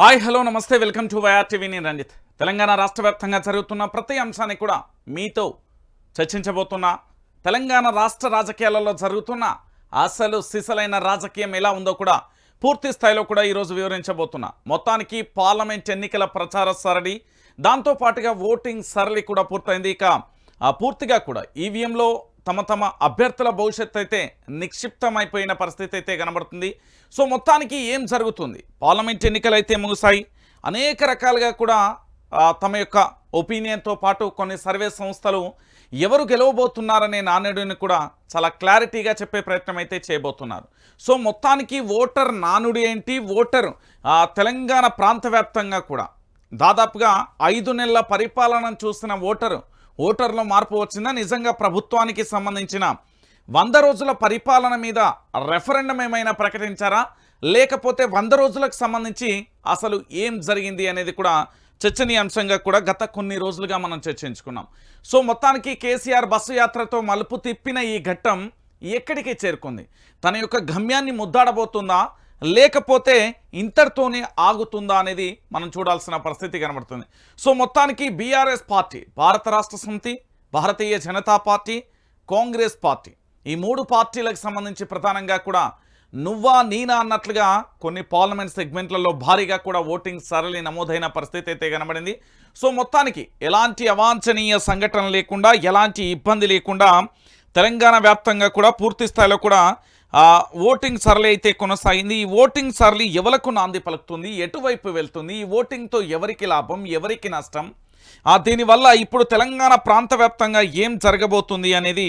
Hi hello నమస్తే welcome to YR TV నేను రంజిత్. తెలంగాణ రాష్ట్ర వ్యాప్తంగా జరుగుతున్న ప్రతి అంశాన్ని కూడా మీతో చర్చించబోతున్నా. తెలంగాణ రాష్ట్ర రాజకీయాలలో జరుగుతున్న అసలు సిసలైన రాజకీయం ఎలా ఉందో కూడా పూర్తి స్థాయిలో కూడా ఈరోజు వివరించబోతున్నా. మొత్తానికి పార్లమెంట్ ఎన్నికల ప్రచార సరళి, దాంతోపాటుగా ఓటింగ్ సరళి కూడా పూర్తయింది. ఇక పూర్తిగా కూడా ఈవీఎంలో తమ అభ్యర్థుల భవిష్యత్తు అయితే నిక్షిప్తమైపోయిన పరిస్థితి అయితే కనబడుతుంది. సో మొత్తానికి ఏం జరుగుతుంది, పార్లమెంట్ ఎన్నికలు అయితే ముగిశాయి. అనేక రకాలుగా కూడా తమ యొక్క ఒపీనియన్తో పాటు కొన్ని సర్వే సంస్థలు ఎవరు గెలవబోతున్నారనే నానుడిని కూడా చాలా క్లారిటీగా చెప్పే ప్రయత్నం అయితే చేయబోతున్నారు. సో మొత్తానికి ఓటర్ నానుడి ఏంటి, ఓటర్ తెలంగాణ ప్రాంత వ్యాప్తంగా కూడా దాదాపుగా 5 నెలల పరిపాలనను చూసిన ఓటర్లో మార్పు వచ్చిందా, నిజంగా ప్రభుత్వానికి సంబంధించిన 100 రోజుల పరిపాలన మీద రెఫరెండం ఏమైనా ప్రకటించారా, లేకపోతే 100 రోజులకు సంబంధించి అసలు ఏం జరిగింది అనేది కూడా చర్చనీయాంశంగా కూడా గత కొన్ని రోజులుగా మనం చర్చించుకున్నాం. సో మొత్తానికి కేసీఆర్ బస్సు యాత్రతో మలుపు తిప్పిన ఈ ఘట్టం ఎక్కడికి చేరుకుంది, తన యొక్క గమ్యాన్ని ముద్దాడబోతుందా లేకపోతే ఇంతటితోనే ఆగుతుందా అనేది మనం చూడాల్సిన పరిస్థితి కనబడుతుంది. సో మొత్తానికి బీఆర్ఎస్ పార్టీ, భారత రాష్ట్ర సమితి, భారతీయ జనతా పార్టీ, కాంగ్రెస్ పార్టీ, ఈ 3 పార్టీలకు సంబంధించి ప్రధానంగా కూడా నువ్వా నీనా అన్నట్లుగా కొన్ని పార్లమెంట్ సెగ్మెంట్లలో భారీగా కూడా ఓటింగ్ సరళి నమోదైన పరిస్థితి అయితే కనబడింది. సో మొత్తానికి ఎలాంటి అవాంఛనీయ సంఘటన లేకుండా, ఎలాంటి ఇబ్బంది లేకుండా తెలంగాణ వ్యాప్తంగా కూడా పూర్తి స్థాయిలో కూడా ఓటింగ్ సరళి అయితే కొనసాగింది. ఈ ఓటింగ్ సరళి ఎవరికి నాంది పలుకుతుంది, ఎటువైపు వెళ్తుంది, ఈ ఓటింగ్తో ఎవరికి లాభం, ఎవరికి నష్టం, దీనివల్ల ఇప్పుడు తెలంగాణ ప్రాంత వ్యాప్తంగా ఏం జరగబోతుంది అనేది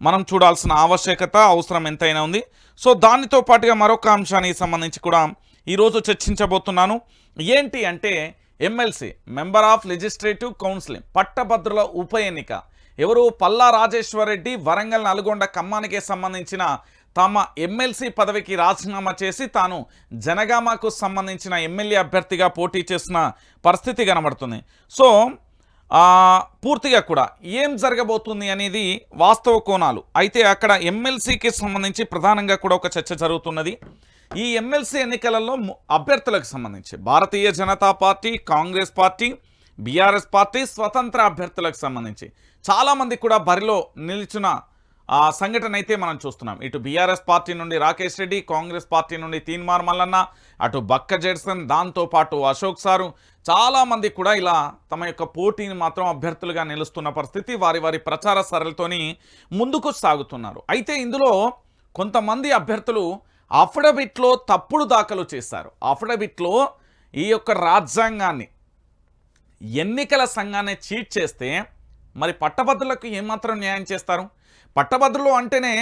మనం చూడాల్సిన ఆవశ్యకత, అవసరం ఎంతైనా ఉంది. సో దానితో పాటుగా మరొక అంశానికి సంబంధించి కూడా ఈరోజు చర్చించబోతున్నాను. ఏంటి అంటే MLC, member of legislative council పట్టభద్రుల ఉప ఎన్నిక. ఎవరు, పల్లా రాజేశ్వర్ రెడ్డి వరంగల్, నల్గొండ, ఖమ్మానికి సంబంధించిన తమ ఎమ్మెల్సీ పదవికి రాజీనామా చేసి తాను జనగామకు సంబంధించిన ఎమ్మెల్యే అభ్యర్థిగా పోటీ చేసిన పరిస్థితి కనబడుతుంది. సో పూర్తిగా కూడా ఏం జరగబోతుంది అనేది వాస్తవ కోణాలు అయితే అక్కడ ఎమ్మెల్సీకి సంబంధించి ప్రధానంగా కూడా ఒక చర్చ జరుగుతున్నది. ఈ ఎమ్మెల్సీ ఎన్నికలలో అభ్యర్థులకు సంబంధించి Bharatiya Janata party, Congress party, BRS party, స్వతంత్ర అభ్యర్థులకు సంబంధించి చాలామంది కూడా బరిలో నిలిచిన సంఘటన అయితే మనం చూస్తున్నాం. ఇటు బీఆర్ఎస్ పార్టీ నుండి రాకేష్ రెడ్డి, కాంగ్రెస్ పార్టీ నుండి తీన్మార్ మల్లన్న, అటు బక్క జెడ్సన్, దాంతోపాటు అశోక్ సారు, చాలామంది కూడా ఇలా తమ యొక్క పోటీని మాత్రం అభ్యర్థులుగా నిలుస్తున్న పరిస్థితి, వారి ప్రచార సరళితోని ముందుకు సాగుతున్నారు. అయితే ఇందులో కొంతమంది అభ్యర్థులు అఫిడవిట్లో తప్పుడు దాఖలు చేశారు. అఫిడవిట్లో ఈ యొక్క రాజ్యాంగాన్ని, ఎన్నికల సంఘాన్ని చీట్ చేస్తే మరి పట్టభద్రులకు ఏమాత్రం న్యాయం చేస్తారు? పట్టభద్రులు అంటేనే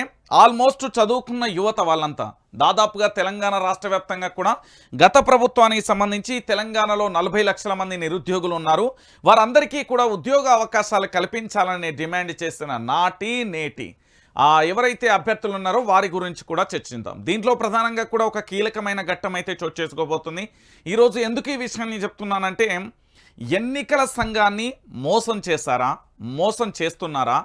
ఆల్మోస్ట్ చదువుకున్న యువత వాళ్ళంతా. దాదాపుగా తెలంగాణ రాష్ట్ర వ్యాప్తంగా కూడా గత ప్రభుత్వానికి సంబంధించి తెలంగాణలో 40 లక్షల మంది నిరుద్యోగులు ఉన్నారు. వారందరికీ కూడా ఉద్యోగ అవకాశాలు కల్పించాలని డిమాండ్ చేసిన నాటి నేటి ఎవరైతే అభ్యర్థులు ఉన్నారో వారి గురించి కూడా చర్చిద్దాం. దీంట్లో ప్రధానంగా కూడా ఒక కీలకమైన ఘట్టం అయితే చోటు చేసుకోబోతుంది. ఈరోజు ఎందుకు ఈ విషయాన్ని చెప్తున్నానంటే, ఎన్నికల సంఘాన్ని మోసం చేశారా, మోసం చేస్తున్నారా,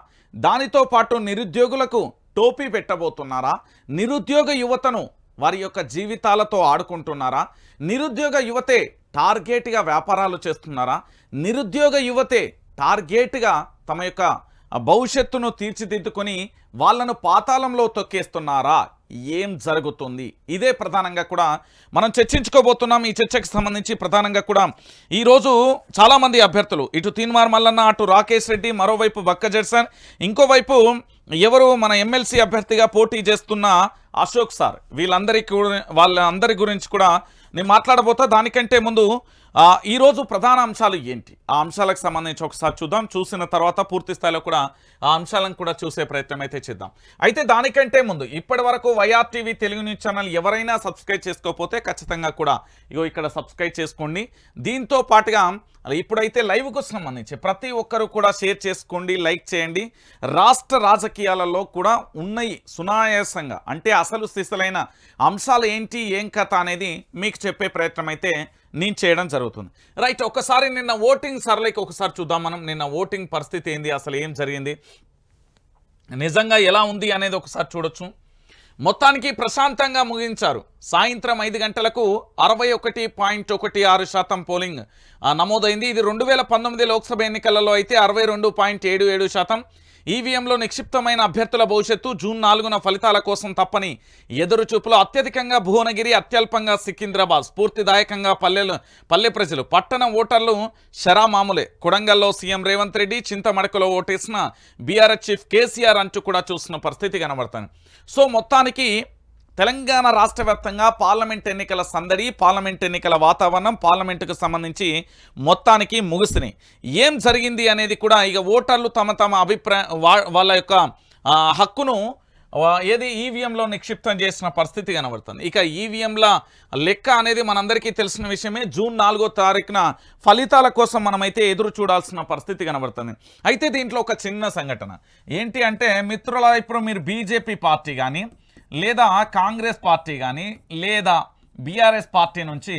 దానితో పాటు నిరుద్యోగులకు టోపీ పెట్టబోతున్నారా, నిరుద్యోగ యువతను వారి యొక్క జీవితాలతో ఆడుకుంటున్నారా, నిరుద్యోగ యువతే టార్గెట్గా వ్యాపారాలు చేస్తున్నారా, నిరుద్యోగ యువతే టార్గెట్గా తమ యొక్క భవిష్యత్తును తీర్చిదిద్దుకొని వాళ్ళను పాతాళంలో తొక్కేస్తున్నారా, ఏం జరుగుతుంది? ఇదే ప్రధానంగా కూడా మనం చర్చించుకోబోతున్నాం. ఈ చర్చకు సంబంధించి ప్రధానంగా కూడా ఈరోజు చాలామంది అభ్యర్థులు, ఇటు తీన్మార్ మల్లన్న, అటు రాకేష్ రెడ్డి, మరోవైపు బక్క జెడ్సన్, ఇంకోవైపు ఎవరు మన ఎమ్మెల్సీ అభ్యర్థిగా పోటీ చేస్తున్న అశోక్ సార్, వాళ్ళందరి గురించి కూడా నేను మాట్లాడబోతా. దానికంటే ముందు ఈరోజు ప్రధాన అంశాలు ఏంటి, ఆ అంశాలకు సంబంధించి ఒకసారి చూద్దాం. చూసిన తర్వాత పూర్తి స్థాయిలో కూడా ఆ అంశాలను కూడా చూసే ప్రయత్నం అయితే చేద్దాం. అయితే దానికంటే ముందు ఇప్పటి వరకు Y R TV Telugu news channel ఎవరైనా సబ్స్క్రైబ్ చేసుకోకపోతే ఖచ్చితంగా కూడా ఇక్కడ సబ్స్క్రైబ్ చేసుకోండి. దీంతో పాటుగా ఇప్పుడైతే లైవ్కు సంబంధించి ప్రతి ఒక్కరూ కూడా షేర్ చేసుకోండి, లైక్ చేయండి. రాష్ట్ర రాజకీయాలలో కూడా ఉన్నాయి సునాయాసంగా, అంటే అసలు సిసలైన అంశాలు ఏంటి, ఏం కథ అనేది మీకు చెప్పే ప్రయత్నం అయితే నేను చేయడం జరుగుతుంది. రైట్, ఒకసారి నిన్న ఓటింగ్ సరళికి ఒకసారి చూద్దాం మనం. నిన్న ఓటింగ్ పరిస్థితి ఏంది, అసలు ఏం జరిగింది, నిజంగా ఎలా ఉంది అనేది ఒకసారి చూడొచ్చు. మొత్తానికి ప్రశాంతంగా ముగించారు. సాయంత్రం 5 గంటలకు 61.16% పోలింగ్ నమోదైంది. ఇది 2019 లోక్సభ ఎన్నికలలో అయితే 62.77%. ఈవీఎంలో నిక్షిప్తమైన అభ్యర్థుల భవిష్యత్తు జూన్ 4న ఫలితాల కోసం తప్పని ఎదురుచూపులో అత్యధికంగా భువనగిరి, అత్యల్పంగా సికింద్రాబాద్, స్ఫూర్తిదాయకంగా పల్లె ప్రజలు, పట్టణ ఓటర్లు శరామాములే. కొడంగల్లో సీఎం రేవంత్ రెడ్డి, చింతమడకలో ఓటేసిన బీఆర్ఎస్ చీఫ్ కేసీఆర్ అంటూ కూడా చూసిన పరిస్థితి కనబడుతుంది. సో మొత్తానికి తెలంగాణ రాష్ట్ర వ్యాప్తంగా పార్లమెంట్ ఎన్నికల సందడి, పార్లమెంట్ ఎన్నికల వాతావరణం, పార్లమెంటుకు సంబంధించి మొత్తానికి ముగిసినాయి. ఏం జరిగింది అనేది కూడా ఇక ఓటర్లు తమ వాళ్ళ యొక్క హక్కును ఏది ఈవీఎంలో నిక్షిప్తం చేసిన పరిస్థితి కనబడుతుంది. ఇక ఈవీఎంల లెక్క అనేది మనందరికీ తెలిసిన విషయమే. జూన్ 4వ తారీఖున ఫలితాల కోసం మనమైతే ఎదురు చూడాల్సిన పరిస్థితి కనబడుతుంది. అయితే దీంట్లో ఒక చిన్న సంఘటన ఏంటి అంటే మిత్రుల, ఇప్పుడు మీరు బీజేపీ పార్టీ కానీ లేదా కాంగ్రెస్ పార్టీ కానీ లేదా బీఆర్ఎస్ పార్టీ నుంచి,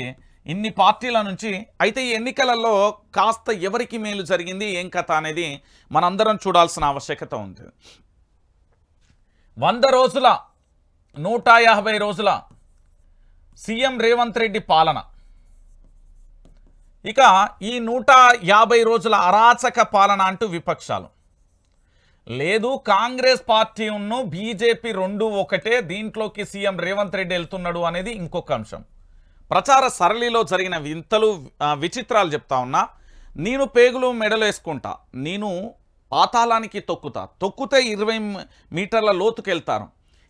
ఇన్ని పార్టీల నుంచి అయితే ఈ ఎన్నికలలో కాస్త ఎవరికి మేలు జరిగింది, ఏం కథ అనేది మనందరం చూడాల్సిన ఆవశ్యకత ఉంది. 100 రోజుల 150 రోజుల సీఎం రేవంత్ రెడ్డి పాలన, ఇక ఈ 150 రోజుల అరాచక పాలన అంటూ విపక్షాలు, లేదు కాంగ్రెస్ పార్టీ ఉన్ను బీజేపీ రెండు ఒకటే, దీంట్లోకి సీఎం రేవంత్ రెడ్డి వెళ్తున్నాడు అనేది ఇంకొక అంశం. ప్రచార సరళిలో జరిగిన వింతలు విచిత్రాలు చెప్తా ఉన్నా. నేను పేగులు మెడలు వేసుకుంటా, నేను పాతాళానికి తొక్కితే 20 మీటర్ల లోతుకెళ్తాను,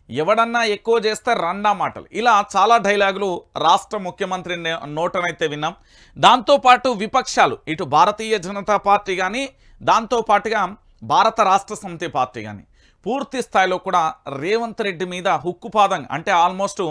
ఎవడన్నా ఎక్కువ చేస్తే రండా మాటలు, ఇలా చాలా డైలాగులు రాష్ట్ర ముఖ్యమంత్రి నోటనైతే విన్నాం. దాంతోపాటు విపక్షాలు, ఇటు భారతీయ జనతా పార్టీ కానీ దాంతోపాటుగా భారత రాష్ట్ర సమితి పార్టీ కానీ పూర్తి స్థాయిలో కూడా రేవంత్ రెడ్డి మీద హుక్కుపాదం అంటే ఆల్మోస్ట్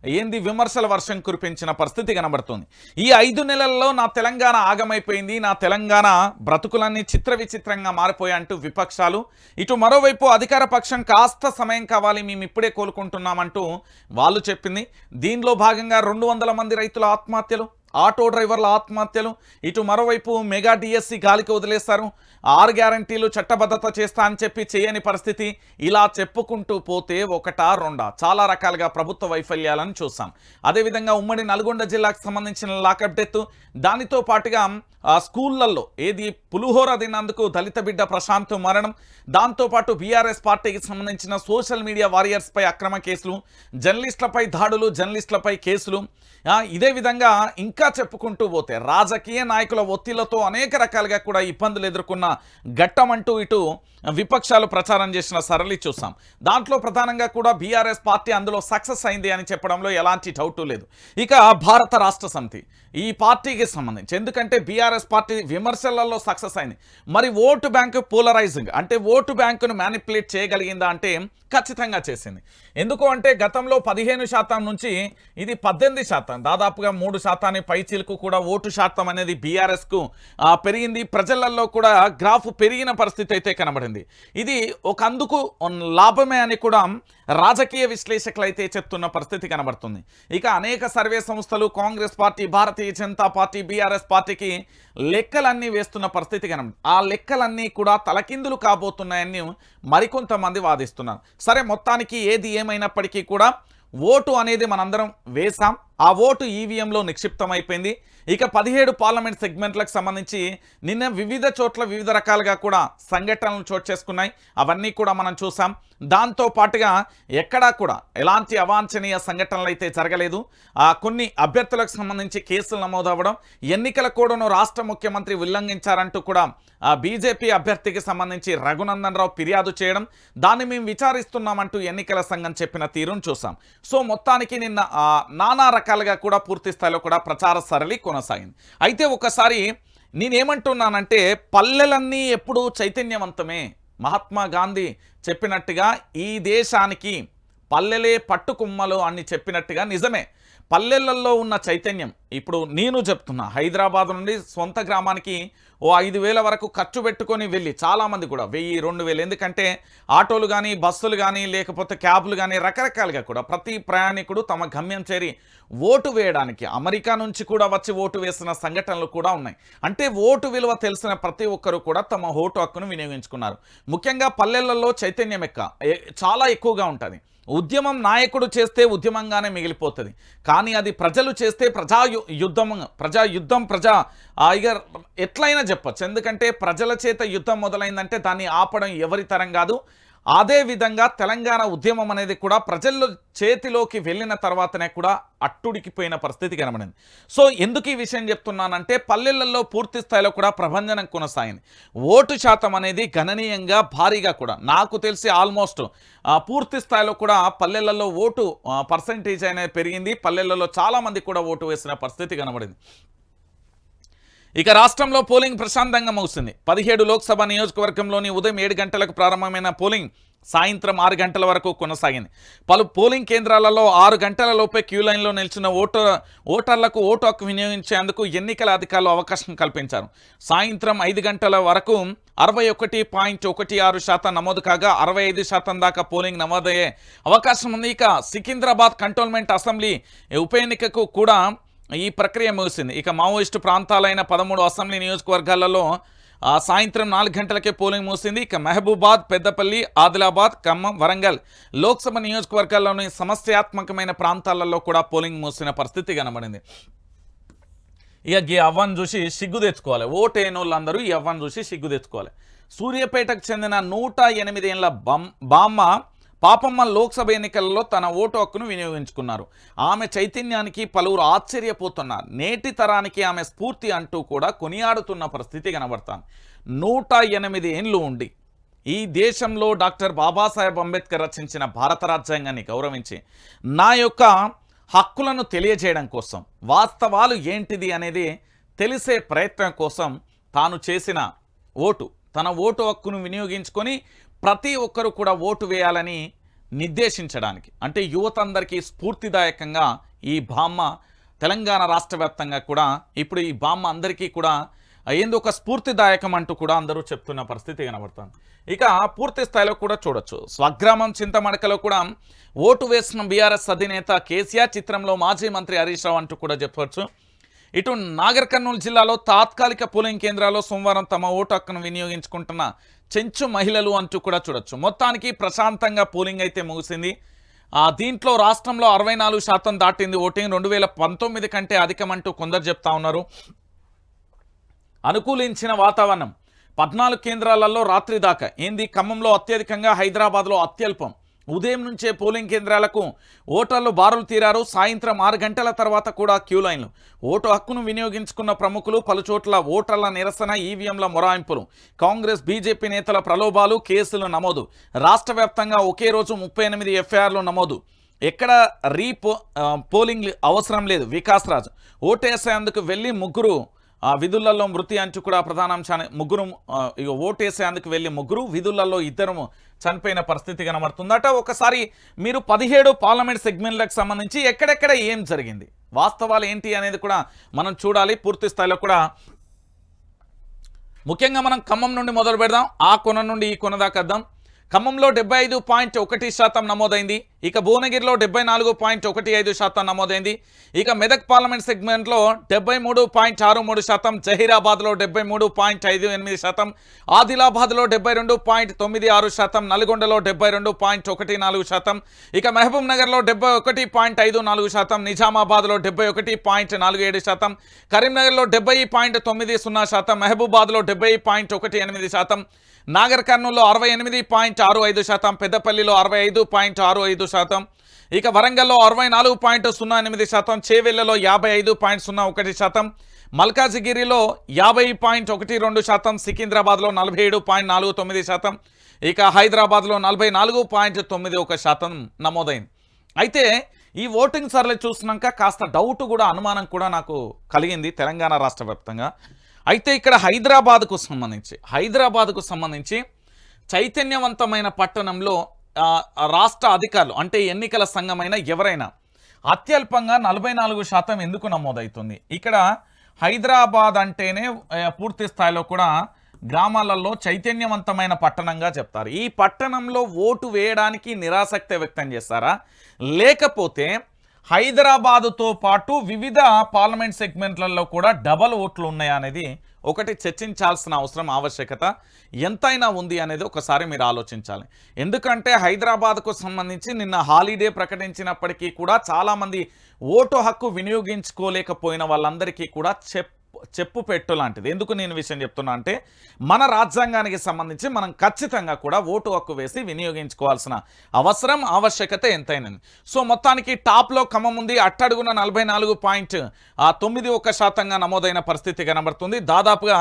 ఏంది విమర్శల వర్షం కురిపించిన పరిస్థితి కనబడుతుంది. ఈ 5 నెలల్లో నా తెలంగాణ ఆగమైపోయింది, నా తెలంగాణ బ్రతుకులన్నీ చిత్ర విచిత్రంగా మారిపోయాయి అంటూ విపక్షాలు, ఇటు మరోవైపు అధికార పక్షం కాస్త సమయం కావాలి, మేము ఇప్పుడే కోలుకుంటున్నామంటూ వాళ్ళు చెప్పింది. దీనిలో భాగంగా 200 మంది రైతుల ఆత్మహత్యలు, ఆటో డ్రైవర్ల ఆత్మహత్యలు, ఇటు మరోవైపు మెగా డిఎస్సి గాలికి వదిలేస్తారు, 6 గ్యారంటీలు చట్టబద్ధత చేస్తా అని చెప్పి చేయని పరిస్థితి, ఇలా చెప్పుకుంటూ పోతే ఒకటా రెండా చాలా రకాలుగా ప్రభుత్వ వైఫల్యాలను చూసాం. అదేవిధంగా ఉమ్మడి నల్గొండ జిల్లాకు సంబంధించిన లాకప్ డెత్, దానితో పాటుగా స్కూళ్లలో ఏది పులిహోర తిన్నందుకు దళిత బిడ్డ ప్రశాంత్ మరణం, దాంతోపాటు బీఆర్ఎస్ పార్టీకి సంబంధించిన సోషల్ మీడియా వారియర్స్పై అక్రమ కేసులు, జర్నలిస్టులపై దాడులు, జర్నలిస్టులపై కేసులు, ఇదే విధంగా ఇంకా చెప్పుకుంటూ పోతే రాజకీయ నాయకుల ఒత్తిళ్లతో అనేక రకాలుగా కూడా ఇబ్బందులు ఎదుర్కొన్న ఘట్టమంటూ ఇటు విపక్షాలు ప్రచారం చేసిన సరళి చూసాం. దాంట్లో ప్రధానంగా కూడా బీఆర్ఎస్ పార్టీ అందులో సక్సెస్ అయింది అని చెప్పడంలో ఎలాంటి డౌటు లేదు. ఇక భారత రాష్ట్ర సమితి ఈ పార్టీకి సంబంధించి, ఎందుకంటే బీఆర్ఎస్ పార్టీ విమర్శలలో సక్సెస్ అయింది, మరి ఓటు బ్యాంకు పోలరైజింగ్ అంటే ఓటు బ్యాంకును మ్యానిపులేట్ చేయగలిగిందా అంటే ఖచ్చితంగా చేసింది. ఎందుకు అంటే గతంలో 15% నుంచి ఇది 18%, దాదాపుగా 3% పైచీలకు కూడా ఓటు శాతం అనేది బీఆర్ఎస్కు పెరిగింది. ప్రజలలో కూడా గ్రాఫ్ పెరిగిన పరిస్థితి అయితే కనబడింది. ఇది ఒక అందుకు లాభమే అని కూడా రాజకీయ విశ్లేషకులు అయితే చెప్తున్న పరిస్థితి కనబడుతుంది. ఇక అనేక సర్వే సంస్థలు కాంగ్రెస్ పార్టీ, భారతీయ జనతా పార్టీ, బీఆర్ఎస్ పార్టీకి లెక్కలన్నీ వేస్తున్న పరిస్థితి కనబడుతుంది. ఆ లెక్కలన్నీ కూడా తలకిందులు కాబోతున్నాయని మరికొంతమంది వాదిస్తున్నారు. సరే, మొత్తానికి ఏది ఏమైనప్పటికీ కూడా ఓటు అనేది మనందరం వేసాం, ఆ ఓటు ఈవీఎంలో నిక్షిప్తమైపోయింది. ఇక 17 పార్లమెంట్ సెగ్మెంట్లకు సంబంధించి నిన్న వివిధ చోట్ల వివిధ రకాలుగా కూడా సంఘటనలు చోటు చేసుకున్నాయి, అవన్నీ కూడా మనం చూసాం. దాంతో పాటుగా ఎక్కడా కూడా ఎలాంటి అవాంఛనీయ సంఘటనలు అయితే జరగలేదు. కొన్ని అభ్యర్థులకు సంబంధించి కేసులు నమోదవ్వడం, ఎన్నికల కోడ్ను రాష్ట్ర ముఖ్యమంత్రి ఉల్లంఘించారంటూ కూడా బీజేపీ అభ్యర్థికి సంబంధించి రఘునందన్ రావు ఫిర్యాదు చేయడం, దాన్ని మేము విచారిస్తున్నామంటూ ఎన్నికల సంఘం చెప్పిన తీరును చూసాం. సో మొత్తానికి నిన్న నానా రకాలుగా కూడా పూర్తి స్థాయిలో కూడా ప్రచార సరళి కొనసాగింది. అయితే ఒకసారి నేనేమంటున్నానంటే పల్లెలన్నీ ఎప్పుడూ చైతన్యవంతమే. మహాత్మా గాంధీ చెప్పినట్టుగా ఈ దేశానికి పల్లెలే పట్టుకుమ్మలు అని చెప్పినట్టుగా నిజమే. పల్లెలలో ఉన్న చైతన్యం ఇప్పుడు నేను చెప్తున్నా, హైదరాబాద్ నుండి సొంత గ్రామానికి ఓ 5,000 వరకు ఖర్చు పెట్టుకొని వెళ్ళి చాలామంది కూడా 1,000, 2,000, ఎందుకంటే ఆటోలు కానీ బస్సులు కానీ లేకపోతే క్యాబ్లు కానీ రకరకాలుగా కూడా ప్రతి ప్రయాణికుడు తమ గమ్యం చేరి ఓటు వేయడానికి అమెరికా నుంచి కూడా వచ్చి ఓటు వేసిన సంఘటనలు కూడా ఉన్నాయి. అంటే ఓటు విలువ తెలిసిన ప్రతి ఒక్కరు కూడా తమ ఓటు హక్కును వినియోగించుకున్నారు. ముఖ్యంగా పల్లెలలో చైతన్యం చాలా ఎక్కువగా ఉంటుంది. ఉద్యమం నాయకుడు చేస్తే ఉద్యమంగానే మిగిలిపోతుంది. కానీ అది ప్రజలు చేస్తే ఇక ఎట్లయినా చెప్పచ్చు. ఎందుకంటే ప్రజల చేత యుద్ధం మొదలైందంటే దాన్ని ఆపడం ఎవరి తరం కాదు. అదేవిధంగా తెలంగాణ ఉద్యమం అనేది కూడా ప్రజల్లో చేతిలోకి వెళ్ళిన తర్వాతనే కూడా అట్టుడికిపోయిన పరిస్థితి కనబడింది. సో ఎందుకు ఈ విషయం చెప్తున్నానంటే పల్లెలలో పూర్తి స్థాయిలో కూడా ప్రభంజనం కొనసాగింది. ఓటు శాతం అనేది గణనీయంగా భారీగా కూడా నాకు తెలిసి ఆల్మోస్ట్ పూర్తి స్థాయిలో కూడా పల్లెలలో ఓటు పర్సంటేజ్ అనేది పెరిగింది. పల్లెలలో చాలామంది కూడా ఓటు వేసిన పరిస్థితి కనబడింది. ఇక రాష్ట్రంలో పోలింగ్ ప్రశాంతంగా ముగిసింది. 17 లోక్సభ నియోజకవర్గంలోని ఉదయం 7 గంటలకు ప్రారంభమైన పోలింగ్ సాయంత్రం 6 గంటల వరకు కొనసాగింది. పలు పోలింగ్ కేంద్రాలలో 6 గంటల లోపే క్యూ లైన్లో నిలిచిన ఓటర్లకు ఓటు హక్కు వినియోగించేందుకు ఎన్నికల అధికారులు అవకాశం కల్పించారు. సాయంత్రం 5 గంటల వరకు 61.16% నమోదు కాగా 65% దాకా పోలింగ్ నమోదయ్యే అవకాశం ఉంది. ఇక సికింద్రాబాద్ కంటోన్మెంట్ అసెంబ్లీ ఉప ఎన్నికకు కూడా ఈ ప్రక్రియ ముగిసింది. ఇక మావోయిస్టు ప్రాంతాలైన 13 అసెంబ్లీ నియోజకవర్గాలలో సాయంత్రం 4 గంటలకే పోలింగ్ ముగిసింది. ఇక మహబూబాద్, పెద్దపల్లి, ఆదిలాబాద్, ఖమ్మం, వరంగల్ లోక్సభ నియోజకవర్గాల్లోని సమస్యాత్మకమైన ప్రాంతాలలో కూడా పోలింగ్ ముగిసిన పరిస్థితి కనబడింది. ఇక ఈ అవ్వను చూసి సిగ్గు తెచ్చుకోవాలి. ఓటేన వాళ్ళందరూ ఈ అవ్వను చూసి సిగ్గు తెచ్చుకోవాలి. సూర్యాపేటకు చెందిన 108 ఏళ్ల బామ్మ పాపమ్మ లోక్సభ ఎన్నికలలో తన ఓటు హక్కును వినియోగించుకున్నారు. ఆమె చైతన్యానికి పలువురు ఆశ్చర్యపోతున్నారు. నేటి తరానికి ఆమె స్ఫూర్తి అంటూ కూడా కొనియాడుతున్న పరిస్థితి కనబడతాను. 108 ఏండ్లు ఉండి ఈ దేశంలో డాక్టర్ బాబాసాహెబ్ అంబేద్కర్ రచించిన భారత రాజ్యాంగాన్ని గౌరవించి నా యొక్క హక్కులను తెలియజేయడం కోసం, వాస్తవాలు ఏంటిది అనేది తెలిసే ప్రయత్నం కోసం తాను చేసిన తన ఓటు హక్కును వినియోగించుకొని ప్రతి ఒక్కరూ కూడా ఓటు వేయాలని నిర్దేశించడానికి, అంటే యువత అందరికీ స్ఫూర్తిదాయకంగా ఈ బామ్మ తెలంగాణ రాష్ట్ర వ్యాప్తంగా కూడా ఇప్పుడు ఈ బామ్మ అందరికీ కూడా ఏందో ఒక స్ఫూర్తిదాయకం అంటూ కూడా అందరూ చెప్తున్న పరిస్థితి కనబడుతుంది. ఇక పూర్తి స్థాయిలో కూడా చూడొచ్చు. స్వగ్రామం చింతమడకలో కూడా ఓటు వేసిన బీఆర్ఎస్ అధినేత కేసీఆర్ చిత్రంలో మాజీ మంత్రి హరీష్ రావు అంటూ కూడా చెప్పవచ్చు. ఇటు నాగర్ కర్నూలు జిల్లాలో తాత్కాలిక పోలింగ్ కేంద్రాల్లో సోమవారం తమ ఓటు హక్కును వినియోగించుకుంటున్న చెంచు మహిళలు అంటూ కూడా చూడొచ్చు. మొత్తానికి ప్రశాంతంగా పోలింగ్ అయితే ముగిసింది. దీంట్లో రాష్ట్రంలో 64% దాటింది ఓటింగ్. 2019 కంటే అధికమంటూ కొందరు చెప్తా ఉన్నారు. అనుకూలించిన వాతావరణం 14 కేంద్రాలలో రాత్రి దాకా ఏంది. ఖమ్మంలో అత్యధికంగా, హైదరాబాద్లో అత్యల్పం. ఉదయం నుంచే పోలింగ్ కేంద్రాలకు ఓటర్లు బారులు తీరారు. సాయంత్రం 6 గంటల తర్వాత కూడా క్యూ లైన్లు. ఓటు హక్కును వినియోగించుకున్న ప్రముఖులు, పలుచోట్ల ఓటర్ల నిరసన, ఈవీఎంల మొరాయింపులు, కాంగ్రెస్ బీజేపీ నేతల ప్రలోభాలు, కేసులు నమోదు. రాష్ట్ర వ్యాప్తంగా ఒకే రోజు 38 ఎఫ్ఐఆర్లు నమోదు. ఎక్కడ పోలింగ్ అవసరం లేదు. వికాస్ రాజ్ ఓటేసేందుకు వెళ్ళి ముగ్గురు విధులలో మృతి అంటూ కూడా ప్రధానాంశాన్ని ఓటేసేందుకు వెళ్ళి ముగ్గురు, విధులలో 2 చనిపోయిన పరిస్థితి కనబడుతుందట. ఒకసారి మీరు 17 పార్లమెంట్ సెగ్మెంట్లకు సంబంధించి ఎక్కడెక్కడ ఏం జరిగింది, వాస్తవాలు ఏంటి అనేది కూడా మనం చూడాలి. పూర్తి స్థాయిలో కూడా ముఖ్యంగా మనం ఖమ్మం నుండి మొదలు పెడదాం. ఆ కొన నుండి ఈ కొన దాకా వద్దాం. ఖమ్మంలో 75.1% నమోదైంది. ఇక భువనగిరిలో 74.15% నమోదైంది. ఇక మెదక్ పార్లమెంట్ సెగ్మెంట్లో 73.63%, జహీరాబాద్లో 73.58%, ఆదిలాబాద్లో 72.96%, నల్గొండలో 72.14%, ఇక మహబూబ్ నగర్లో 71.54%, నిజామాబాద్లో 71.47%, కరీంనగర్లో 70.90%, మహబూబాద్లో 70.18%, నాగర్ కర్నూలులో 68.65%, పెద్దపల్లిలో 65.65%, ఇక వరంగల్లో 64.08%, చేవెళ్లలో 55.01%, మల్కాజిగిరిలో 50.12%, సికింద్రాబాద్లో 47.49%, ఇక హైదరాబాద్లో 44.91% నమోదైంది. అయితే ఈ ఓటింగ్ సర్లే చూసినాక కాస్త డౌట్ కూడా, అనుమానం కూడా నాకు కలిగింది తెలంగాణ రాష్ట్ర వ్యాప్తంగా. అయితే ఇక్కడ హైదరాబాద్కు సంబంధించి చైతన్యవంతమైన పట్టణంలో రాష్ట్ర అధికారులు అంటే ఎన్నికల సంఘమైన ఎవరైనా అత్యల్పంగా 44% ఎందుకు నమోదవుతుంది? ఇక్కడ హైదరాబాద్ అంటేనే పూర్తి స్థాయిలో కూడా గ్రామాలలో చైతన్యవంతమైన పట్టణంగా చెప్తారు. ఈ పట్టణంలో ఓటు వేయడానికి నిరాసక్తి వ్యక్తం చేస్తారా, లేకపోతే హైదరాబాదుతో పాటు వివిధ పార్లమెంట్ సెగ్మెంట్లలో కూడా డబల్ ఓట్లు ఉన్నాయా అనేది ఒకటి చర్చించాల్సిన అవసరం ఆవశ్యకత ఎంతైనా ఉంది అనేది ఒకసారి మీరు ఆలోచించాలి. ఎందుకంటే హైదరాబాద్కు సంబంధించి నిన్న హాలిడే ప్రకటించినప్పటికీ కూడా చాలామంది ఓటు హక్కు వినియోగించుకోలేకపోయిన వాళ్ళందరికీ కూడా చెప్పు పెట్టు లాంటిది. ఎందుకు నేను విషయం చెప్తున్నా అంటే మన రాజ్యాంగానికి సంబంధించి మనం ఖచ్చితంగా కూడా ఓటు హక్కు వేసి వినియోగించుకోవాల్సిన అవసరం ఆవశ్యకత ఎంతైనా. సో మొత్తానికి టాప్లో ఖమ్మం ఉంది. అట్టడుగున 44.91% నమోదైన పరిస్థితి కనబడుతుంది. దాదాపుగా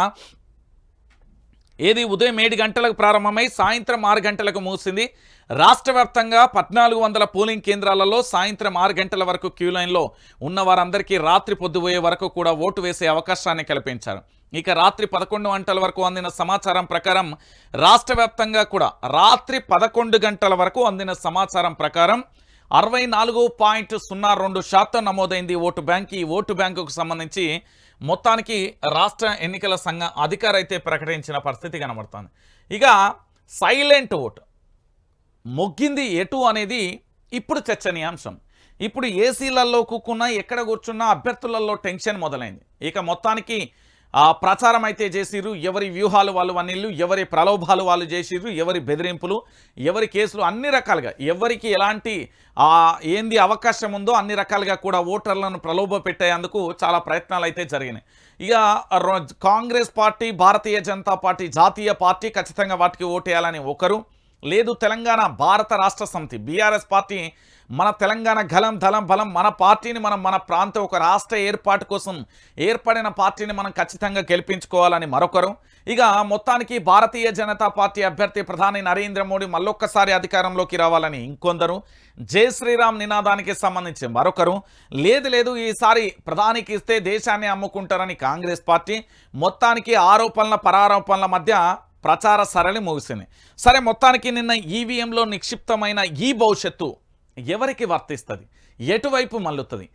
ఏది ఉదయం 7 గంటలకు ప్రారంభమై సాయంత్రం 6 గంటలకు ముగిసింది. రాష్ట్ర వ్యాప్తంగా 1400 పోలింగ్ కేంద్రాలలో సాయంత్రం 6 గంటల వరకు క్యూ లైన్లో ఉన్న వారందరికీ రాత్రి పొద్దుపోయే వరకు కూడా ఓటు వేసే అవకాశాన్ని కల్పించారు. ఇక రాత్రి 11 గంటల వరకు అందిన సమాచారం ప్రకారం రాష్ట్ర వ్యాప్తంగా కూడా రాత్రి 11 గంటల వరకు అందిన సమాచారం ప్రకారం 64.02% నమోదైంది ఓటు బ్యాంక్. ఈ ఓటు బ్యాంకుకు సంబంధించి మొత్తానికి రాష్ట్ర ఎన్నికల సంఘం అధికారి అయితే ప్రకటించిన పరిస్థితి కనబడుతుంది. ఇక సైలెంట్ ఓటు మొగ్గింది ఎటు అనేది ఇప్పుడు చర్చనీయాంశం. ఇప్పుడు ఏసీలలో కూకున్నా ఎక్కడ కూర్చున్నా అభ్యర్థులలో టెన్షన్ మొదలైంది. ఇక మొత్తానికి ప్రచారం అయితే చేసిర్రు. ఎవరి వ్యూహాలు వాళ్ళు వన్నీళ్ళు, ఎవరి ప్రలోభాలు వాళ్ళు చేసిర్రు, ఎవరి బెదిరింపులు, ఎవరి కేసులు, అన్ని రకాలుగా ఎవరికి ఎలాంటి ఏంది అవకాశం ఉందో అన్ని రకాలుగా కూడా ఓటర్లను ప్రలోభ పెట్టేందుకు చాలా ప్రయత్నాలు అయితే జరిగినాయి. ఇక కాంగ్రెస్ పార్టీ, భారతీయ జనతా పార్టీ, జాతీయ పార్టీ ఖచ్చితంగా వాటికి ఓటేయాలని ఒకరు, లేదు తెలంగాణ భారత రాష్ట్ర సమితి బీఆర్ఎస్ పార్టీ మన తెలంగాణ గలం దళం బలం మన పార్టీని మన ప్రాంతం ఒక రాష్ట్ర ఏర్పాటు కోసం ఏర్పడిన పార్టీని మనం ఖచ్చితంగా గెలిపించుకోవాలని మరొకరు. ఇక మొత్తానికి భారతీయ జనతా పార్టీ అభ్యర్థి ప్రధాని నరేంద్ర మోడీ మళ్ళొక్కసారి అధికారంలోకి రావాలని ఇంకొందరు, జై శ్రీరామ్ నినాదానికి సంబంధించి మరొకరు, లేదు ఈసారి ప్రధానికి ఇస్తే దేశాన్ని అమ్ముకుంటారని కాంగ్రెస్ పార్టీ. మొత్తానికి ఆరోపణల పరారోపణల మధ్య ప్రచార సరళి ముగిసింది. సరే, మొత్తానికి నిన్న ఈవీఎంలో నిక్షిప్తమైన ఈ భవిష్యత్తు ఎవరికి వర్తిస్తుంది, ఎటువైపు మల్లుతుంది,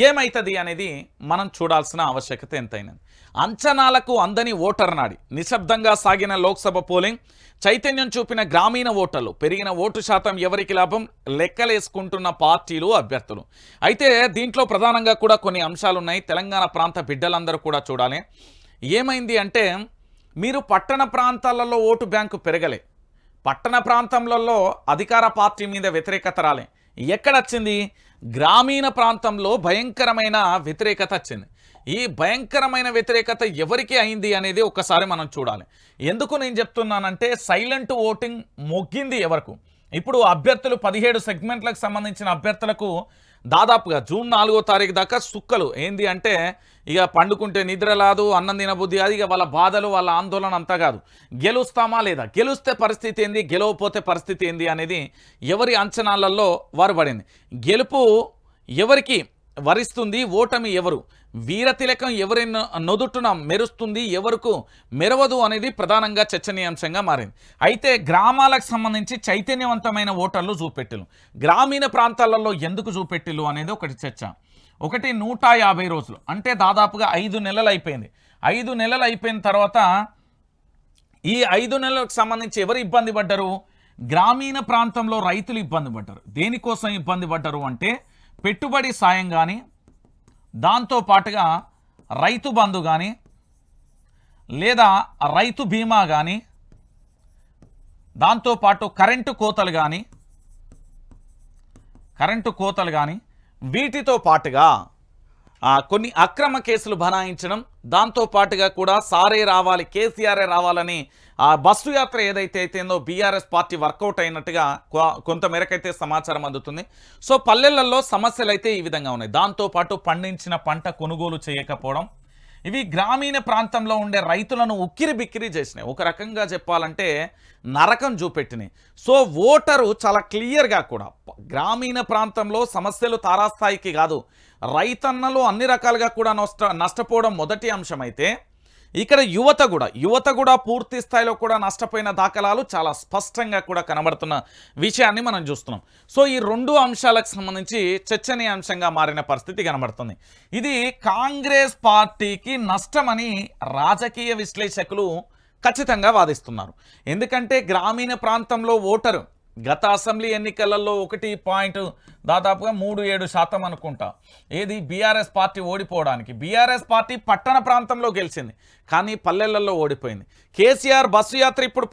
ఏమవుతుంది అనేది మనం చూడాల్సిన ఆవశ్యకత ఎంతైనది. అంచనాలకు అందని ఓటర్ నాడి నిశ్శబ్దంగా సాగిన లోక్సభ పోలింగ్ చైతన్యం చూపిన గ్రామీణ ఓటర్లు, పెరిగిన ఓటు శాతం ఎవరికి లాభం లెక్కలేసుకుంటున్న పార్టీలు, అభ్యర్థులు. అయితే దీంట్లో ప్రధానంగా కూడా కొన్ని అంశాలు ఉన్నాయి. తెలంగాణ ప్రాంత బిడ్డలందరూ కూడా చూడాలి. ఏమైంది అంటే మీరు పట్టణ ప్రాంతాలలో ఓటు బ్యాంకు పెరగలే, పట్టణ ప్రాంతంలో అధికార పార్టీ మీద వ్యతిరేకత రాలే. ఎక్కడొచ్చింది? గ్రామీణ ప్రాంతంలో భయంకరమైన వ్యతిరేకత వచ్చింది. ఈ భయంకరమైన వ్యతిరేకత ఎవరికి అయింది అనేది ఒకసారి మనం చూడాలి. ఎందుకు నేను చెప్తున్నానంటే సైలెంట్ ఓటింగ్ మొగ్గింది ఎవరకు. ఇప్పుడు అభ్యర్థులు 17 సెగ్మెంట్లకు సంబంధించిన అభ్యర్థులకు దాదాపుగా జూన్ 4వ తారీఖు దాకా సుక్కలు ఏంది అంటే ఇక పండుకుంటే నిద్ర రాదు, అన్నం తినబుద్ధి అది, ఇక వాళ్ళ బాధలు వాళ్ళ ఆందోళన అంతా కాదు. గెలుస్తామా లేదా, గెలుస్తే పరిస్థితి ఏంది, గెలవపోతే పరిస్థితి ఏంది అనేది ఎవరి అంచనాలలో వారు పడింది. గెలుపు ఎవరికి వరిస్తుంది, ఓటమి ఎవరు, వీరతిలకం ఎవరి నొదుటున మెరుస్తుంది, ఎవరకు మెరవదు అనేది ప్రధానంగా చర్చనీయాంశంగా మారింది. అయితే గ్రామాలకు సంబంధించి చైతన్యవంతమైన ఓటర్లు చూపెట్టిలు, గ్రామీణ ప్రాంతాలలో ఎందుకు చూపెట్టిలు అనేది ఒకటి చర్చ. ఒకటి 150 రోజులు అంటే దాదాపుగా 5 నెలలు అయిపోయింది. 5 నెలలు అయిపోయిన తర్వాత ఈ 5 నెలలకు సంబంధించి ఎవరు ఇబ్బంది పడ్డారు? గ్రామీణ ప్రాంతంలో రైతులు ఇబ్బంది పడ్డారు. దేనికోసం ఇబ్బంది పడ్డారు అంటే పెట్టుబడి సాయం కానీ, దాంతోపాటుగా రైతు బంధు కానీ, లేదా రైతు బీమా కానీ, దాంతోపాటు కరెంటు కోతలు కానీ వీటితో పాటుగా కొన్ని అక్రమ కేసులు బనాయించడం, దాంతోపాటుగా కూడా సారే రావాలి, కేసీఆరే రావాలని బస్సు యాత్ర ఏదైతే అయితేందో బీఆర్ఎస్ పార్టీ వర్కౌట్ అయినట్టుగా కొంతమేరకైతే సమాచారం అందుతుంది. సో పల్లెలలో సమస్యలు అయితే ఈ విధంగా ఉన్నాయి. దాంతోపాటు పండించిన పంట కొనుగోలు చేయకపోవడం, ఇవి గ్రామీణ ప్రాంతంలో ఉండే రైతులను ఉక్కిరి బిక్కిరి చేసినాయి. ఒక రకంగా చెప్పాలంటే నరకం చూపెట్టినాయి. సో ఓటరు చాలా క్లియర్గా కూడా గ్రామీణ ప్రాంతంలో సమస్యలు తారాస్థాయికి కాదు, రైతన్నలు అన్ని రకాలుగా కూడా నష్టపోవడం మొదటి అంశం. అయితే ఇక్కడ యువత కూడా పూర్తి స్థాయిలో కూడా నష్టపోయిన దాఖలాలు చాలా స్పష్టంగా కూడా కనబడుతున్న విషయాన్ని మనం చూస్తున్నాం. సో ఈ 2 అంశాలకు సంబంధించి చర్చనీయాంశంగా మారిన పరిస్థితి కనబడుతుంది. ఇది కాంగ్రెస్ పార్టీకి నష్టమని రాజకీయ విశ్లేషకులు ఖచ్చితంగా వాదిస్తున్నారు. ఎందుకంటే గ్రామీణ ప్రాంతంలో ఓటరు గత అసెంబ్లీ ఎన్నికలలో 1.37% అనుకుంటా ఏది బీఆర్ఎస్ పార్టీ ఓడిపోవడానికి. బీఆర్ఎస్ పార్టీ పట్టణ ప్రాంతంలో గెలిచింది కానీ పల్లెలలో ఓడిపోయింది. కేసీఆర్ బస్సు యాత్ర ఇప్పుడు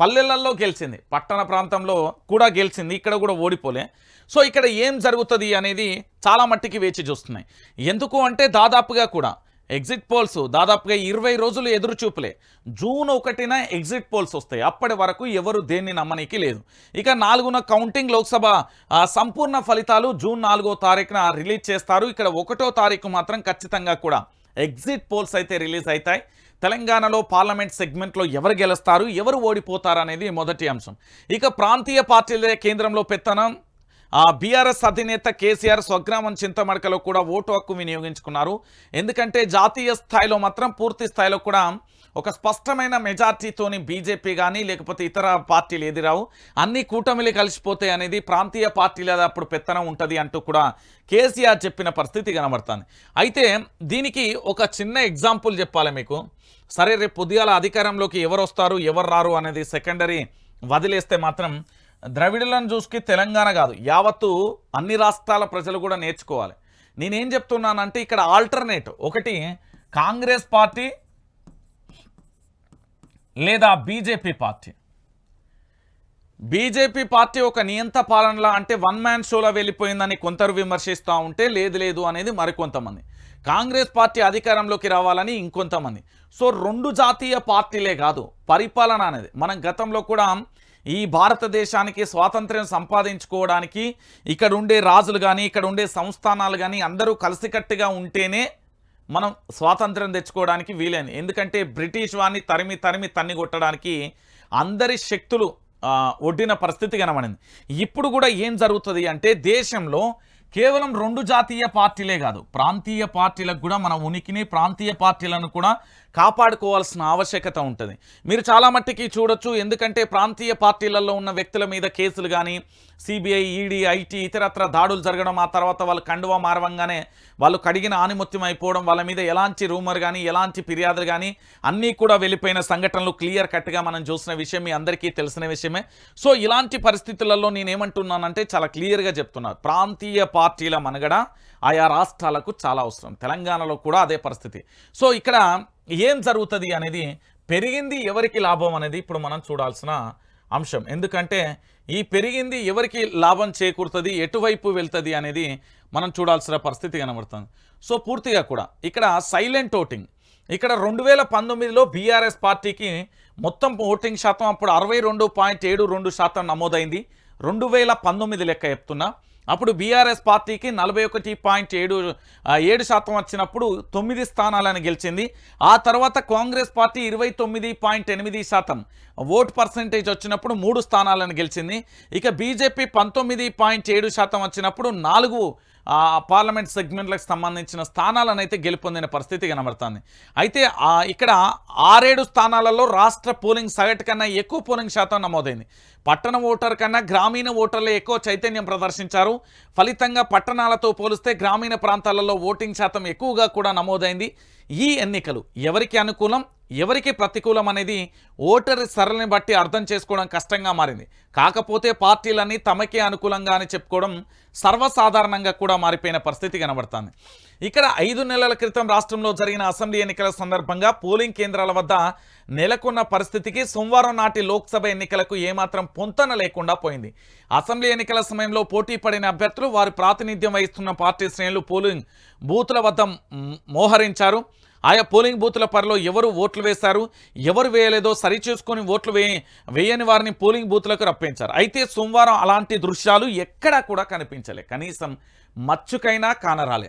పల్లెలలో గెలిచింది, పట్టణ ప్రాంతంలో కూడా గెలిచింది, ఇక్కడ కూడా ఓడిపోలే. సో ఇక్కడ ఏం జరుగుతుంది అనేది చాలా మట్టికి వేచి చూస్తున్నాయి. ఎందుకు అంటే దాదాపుగా కూడా ఎగ్జిట్ పోల్స్ దాదాపుగా 20 రోజులు ఎదురు చూపులే. జూన్ 1న ఎగ్జిట్ పోల్స్ వస్తాయి, అప్పటి వరకు ఎవరు దేన్ని నమ్మనీకి లేదు. ఇక 4న కౌంటింగ్ లోక్సభ సంపూర్ణ ఫలితాలు జూన్ 4వ తారీఖున రిలీజ్ చేస్తారు. ఇక్కడ 1వ తారీఖు మాత్రం ఖచ్చితంగా కూడా ఎగ్జిట్ పోల్స్ అయితే రిలీజ్ అవుతాయి. తెలంగాణలో పార్లమెంట్ సెగ్మెంట్లో ఎవరు గెలుస్తారు, ఎవరు ఓడిపోతారు అనేది మొదటి అంశం. ఇక ప్రాంతీయ పార్టీలే కేంద్రంలో పెత్తనం. బీఆర్ఎస్ అధినేత కేసీఆర్ స్వగ్రామం చింతమడకలో కూడా ఓటు హక్కు వినియోగించుకున్నారు. ఎందుకంటే జాతీయ స్థాయిలో మాత్రం పూర్తి స్థాయిలో కూడా ఒక స్పష్టమైన మెజార్టీతోని బీజేపీ కానీ లేకపోతే ఇతర పార్టీలు ఎదిరావు, అన్ని కూటమిలు కలిసిపోతాయి అనేది ప్రాంతీయ పార్టీల అప్పుడు పెత్తనం ఉంటుంది అంటూ కూడా కేసీఆర్ చెప్పిన పరిస్థితి కనబడుతుంది. అయితే దీనికి ఒక చిన్న ఎగ్జాంపుల్ చెప్పాలి మీకు. సరే రేపు పొద్దుగాల అధికారంలోకి ఎవరు వస్తారు ఎవరు రారు అనేది సెకండరీ వదిలేస్తే మాత్రం ద్రవిడులను చూసుకి తెలంగాణ కాదు యావత్తు అన్ని రాష్ట్రాల ప్రజలు కూడా నేర్చుకోవాలి. నేనేం చెప్తున్నానంటే ఇక్కడ ఆల్టర్నేట్ ఒకటి కాంగ్రెస్ పార్టీ లేదా బీజేపీ పార్టీ. బీజేపీ పార్టీ ఒక నియంత పాలనలా అంటే వన్ మ్యాన్ షోలో వెళ్ళిపోయిందని కొందరు విమర్శిస్తూ ఉంటే లేదు అనేది మరికొంతమంది. కాంగ్రెస్ పార్టీ అధికారంలోకి రావాలని ఇంకొంతమంది. సో రెండు జాతీయ పార్టీలే కాదు, పరిపాలన అనేది మనం గతంలో కూడా ఈ భారతదేశానికి స్వాతంత్ర్యం సంపాదించుకోవడానికి ఇక్కడ ఉండే రాజులు కానీ ఇక్కడ ఉండే సంస్థానాలు కానీ అందరూ కలిసికట్టుగా ఉంటేనే మనం స్వాతంత్ర్యం తెచ్చుకోవడానికి వీలైంది. ఎందుకంటే బ్రిటిష్ వారిని తన్ని కొట్టడానికి అందరి శక్తులు ఒడ్డిన పరిస్థితి కనబడింది. ఇప్పుడు కూడా ఏం జరుగుతుంది అంటే దేశంలో కేవలం రెండు జాతీయ పార్టీలే కాదు, ప్రాంతీయ పార్టీలకు కూడా మన ఉనికిని ప్రాంతీయ పార్టీలను కూడా కాపాడుకోవాల్సిన ఆవశ్యకత ఉంటుంది. మీరు చాలా మట్టికి చూడొచ్చు, ఎందుకంటే ప్రాంతీయ పార్టీలలో ఉన్న వ్యక్తుల మీద కేసులు కానీ సిబిఐ ఈడీ ఐటీ ఇతరత్ర దాడులు జరగడం, ఆ తర్వాత వాళ్ళు కండువా మారవంగానే వాళ్ళు కడిగిన ఆనిముత్యం అయిపోవడం, వాళ్ళ మీద ఎలాంటి రూమర్ కానీ ఎలాంటి ఫిర్యాదులు కానీ అన్నీ కూడా వెళ్ళిపోయిన సంఘటనలు క్లియర్ కట్గా మనం చూసిన విషయం మీ అందరికీ తెలిసిన విషయమే. సో ఇలాంటి పరిస్థితులలో నేనేమంటున్నానంటే చాలా క్లియర్గా చెప్తున్నా, ప్రాంతీయ పార్టీల మనుగడ ఆయా రాష్ట్రాలకు చాలా అవసరం. తెలంగాణలో కూడా అదే పరిస్థితి. సో ఇక్కడ ఏం జరుగుతుంది అనేది పెరిగింది ఎవరికి లాభం అనేది ఇప్పుడు మనం చూడాల్సిన అంశం. ఎందుకంటే ఈ పెరిగింది ఎవరికి లాభం చేకూరుతుంది, ఎటువైపు వెళ్తుంది అనేది మనం చూడాల్సిన పరిస్థితి కనబడుతుంది. సో పూర్తిగా కూడా ఇక్కడ సైలెంట్ ఓటింగ్, ఇక్కడ 2019లో బీఆర్ఎస్ పార్టీకి మొత్తం ఓటింగ్ శాతం అప్పుడు 62.72% నమోదైంది. 2019 లెక్క చెప్తున్నా. అప్పుడు బీఆర్ఎస్ పార్టీకి 41.77% వచ్చినప్పుడు 9 స్థానాలను గెలిచింది. ఆ తర్వాత కాంగ్రెస్ పార్టీ 29.8% ఓట్ పర్సెంటేజ్ వచ్చినప్పుడు 3 స్థానాలను గెలిచింది. ఇక బీజేపీ 19.7% వచ్చినప్పుడు 4 పార్లమెంట్ సెగ్మెంట్లకు సంబంధించిన స్థానాలను అయితే గెలుపొందిన పరిస్థితి కనబడుతుంది. అయితే ఇక్కడ 6-7 స్థానాలలో రాష్ట్ర పోలింగ్ సగటు కన్నా ఎక్కువ పోలింగ్ శాతం నమోదైంది. పట్టణ ఓటర్ కన్నా గ్రామీణ ఓటర్లు ఎక్కువ చైతన్యం ప్రదర్శించారు. ఫలితంగా పట్టణాలతో పోలిస్తే గ్రామీణ ప్రాంతాలలో ఓటింగ్ శాతం ఎక్కువగా కూడా నమోదైంది. ఈ ఎన్నికలు ఎవరికి అనుకూలం ఎవరికి ప్రతికూలం అనేది ఓటరు సరళిని బట్టి అర్థం చేసుకోవడం కష్టంగా మారింది. కాకపోతే పార్టీలన్నీ తమకే అనుకూలంగా అని చెప్పుకోవడం సర్వసాధారణంగా కూడా మారిపోయిన పరిస్థితి కనబడుతుంది. ఇక్కడ 5 నెలల క్రితం రాష్ట్రంలో జరిగిన అసెంబ్లీ ఎన్నికల సందర్భంగా పోలింగ్ కేంద్రాల వద్ద నెలకొన్న పరిస్థితికి సోమవారం నాటి లోక్సభ ఎన్నికలకు ఏమాత్రం పొంతన లేకుండా పోయింది. అసెంబ్లీ ఎన్నికల సమయంలో పోటీ పడిన అభ్యర్థులు వారి ప్రాతినిధ్యం వహిస్తున్న పార్టీ శ్రేణులు పోలింగ్ బూతుల వద్ద మోహరించారు. ఆయా పోలింగ్ బూతుల పరిలో ఎవరు ఓట్లు వేశారు ఎవరు వేయలేదో సరిచూసుకొని ఓట్లు వేయని వారిని పోలింగ్ బూతులకు రప్పించారు. అయితే సోమవారం అలాంటి దృశ్యాలు ఎక్కడా కూడా కనిపించలే, కనీసం మచ్చుకైనా కానరాలే.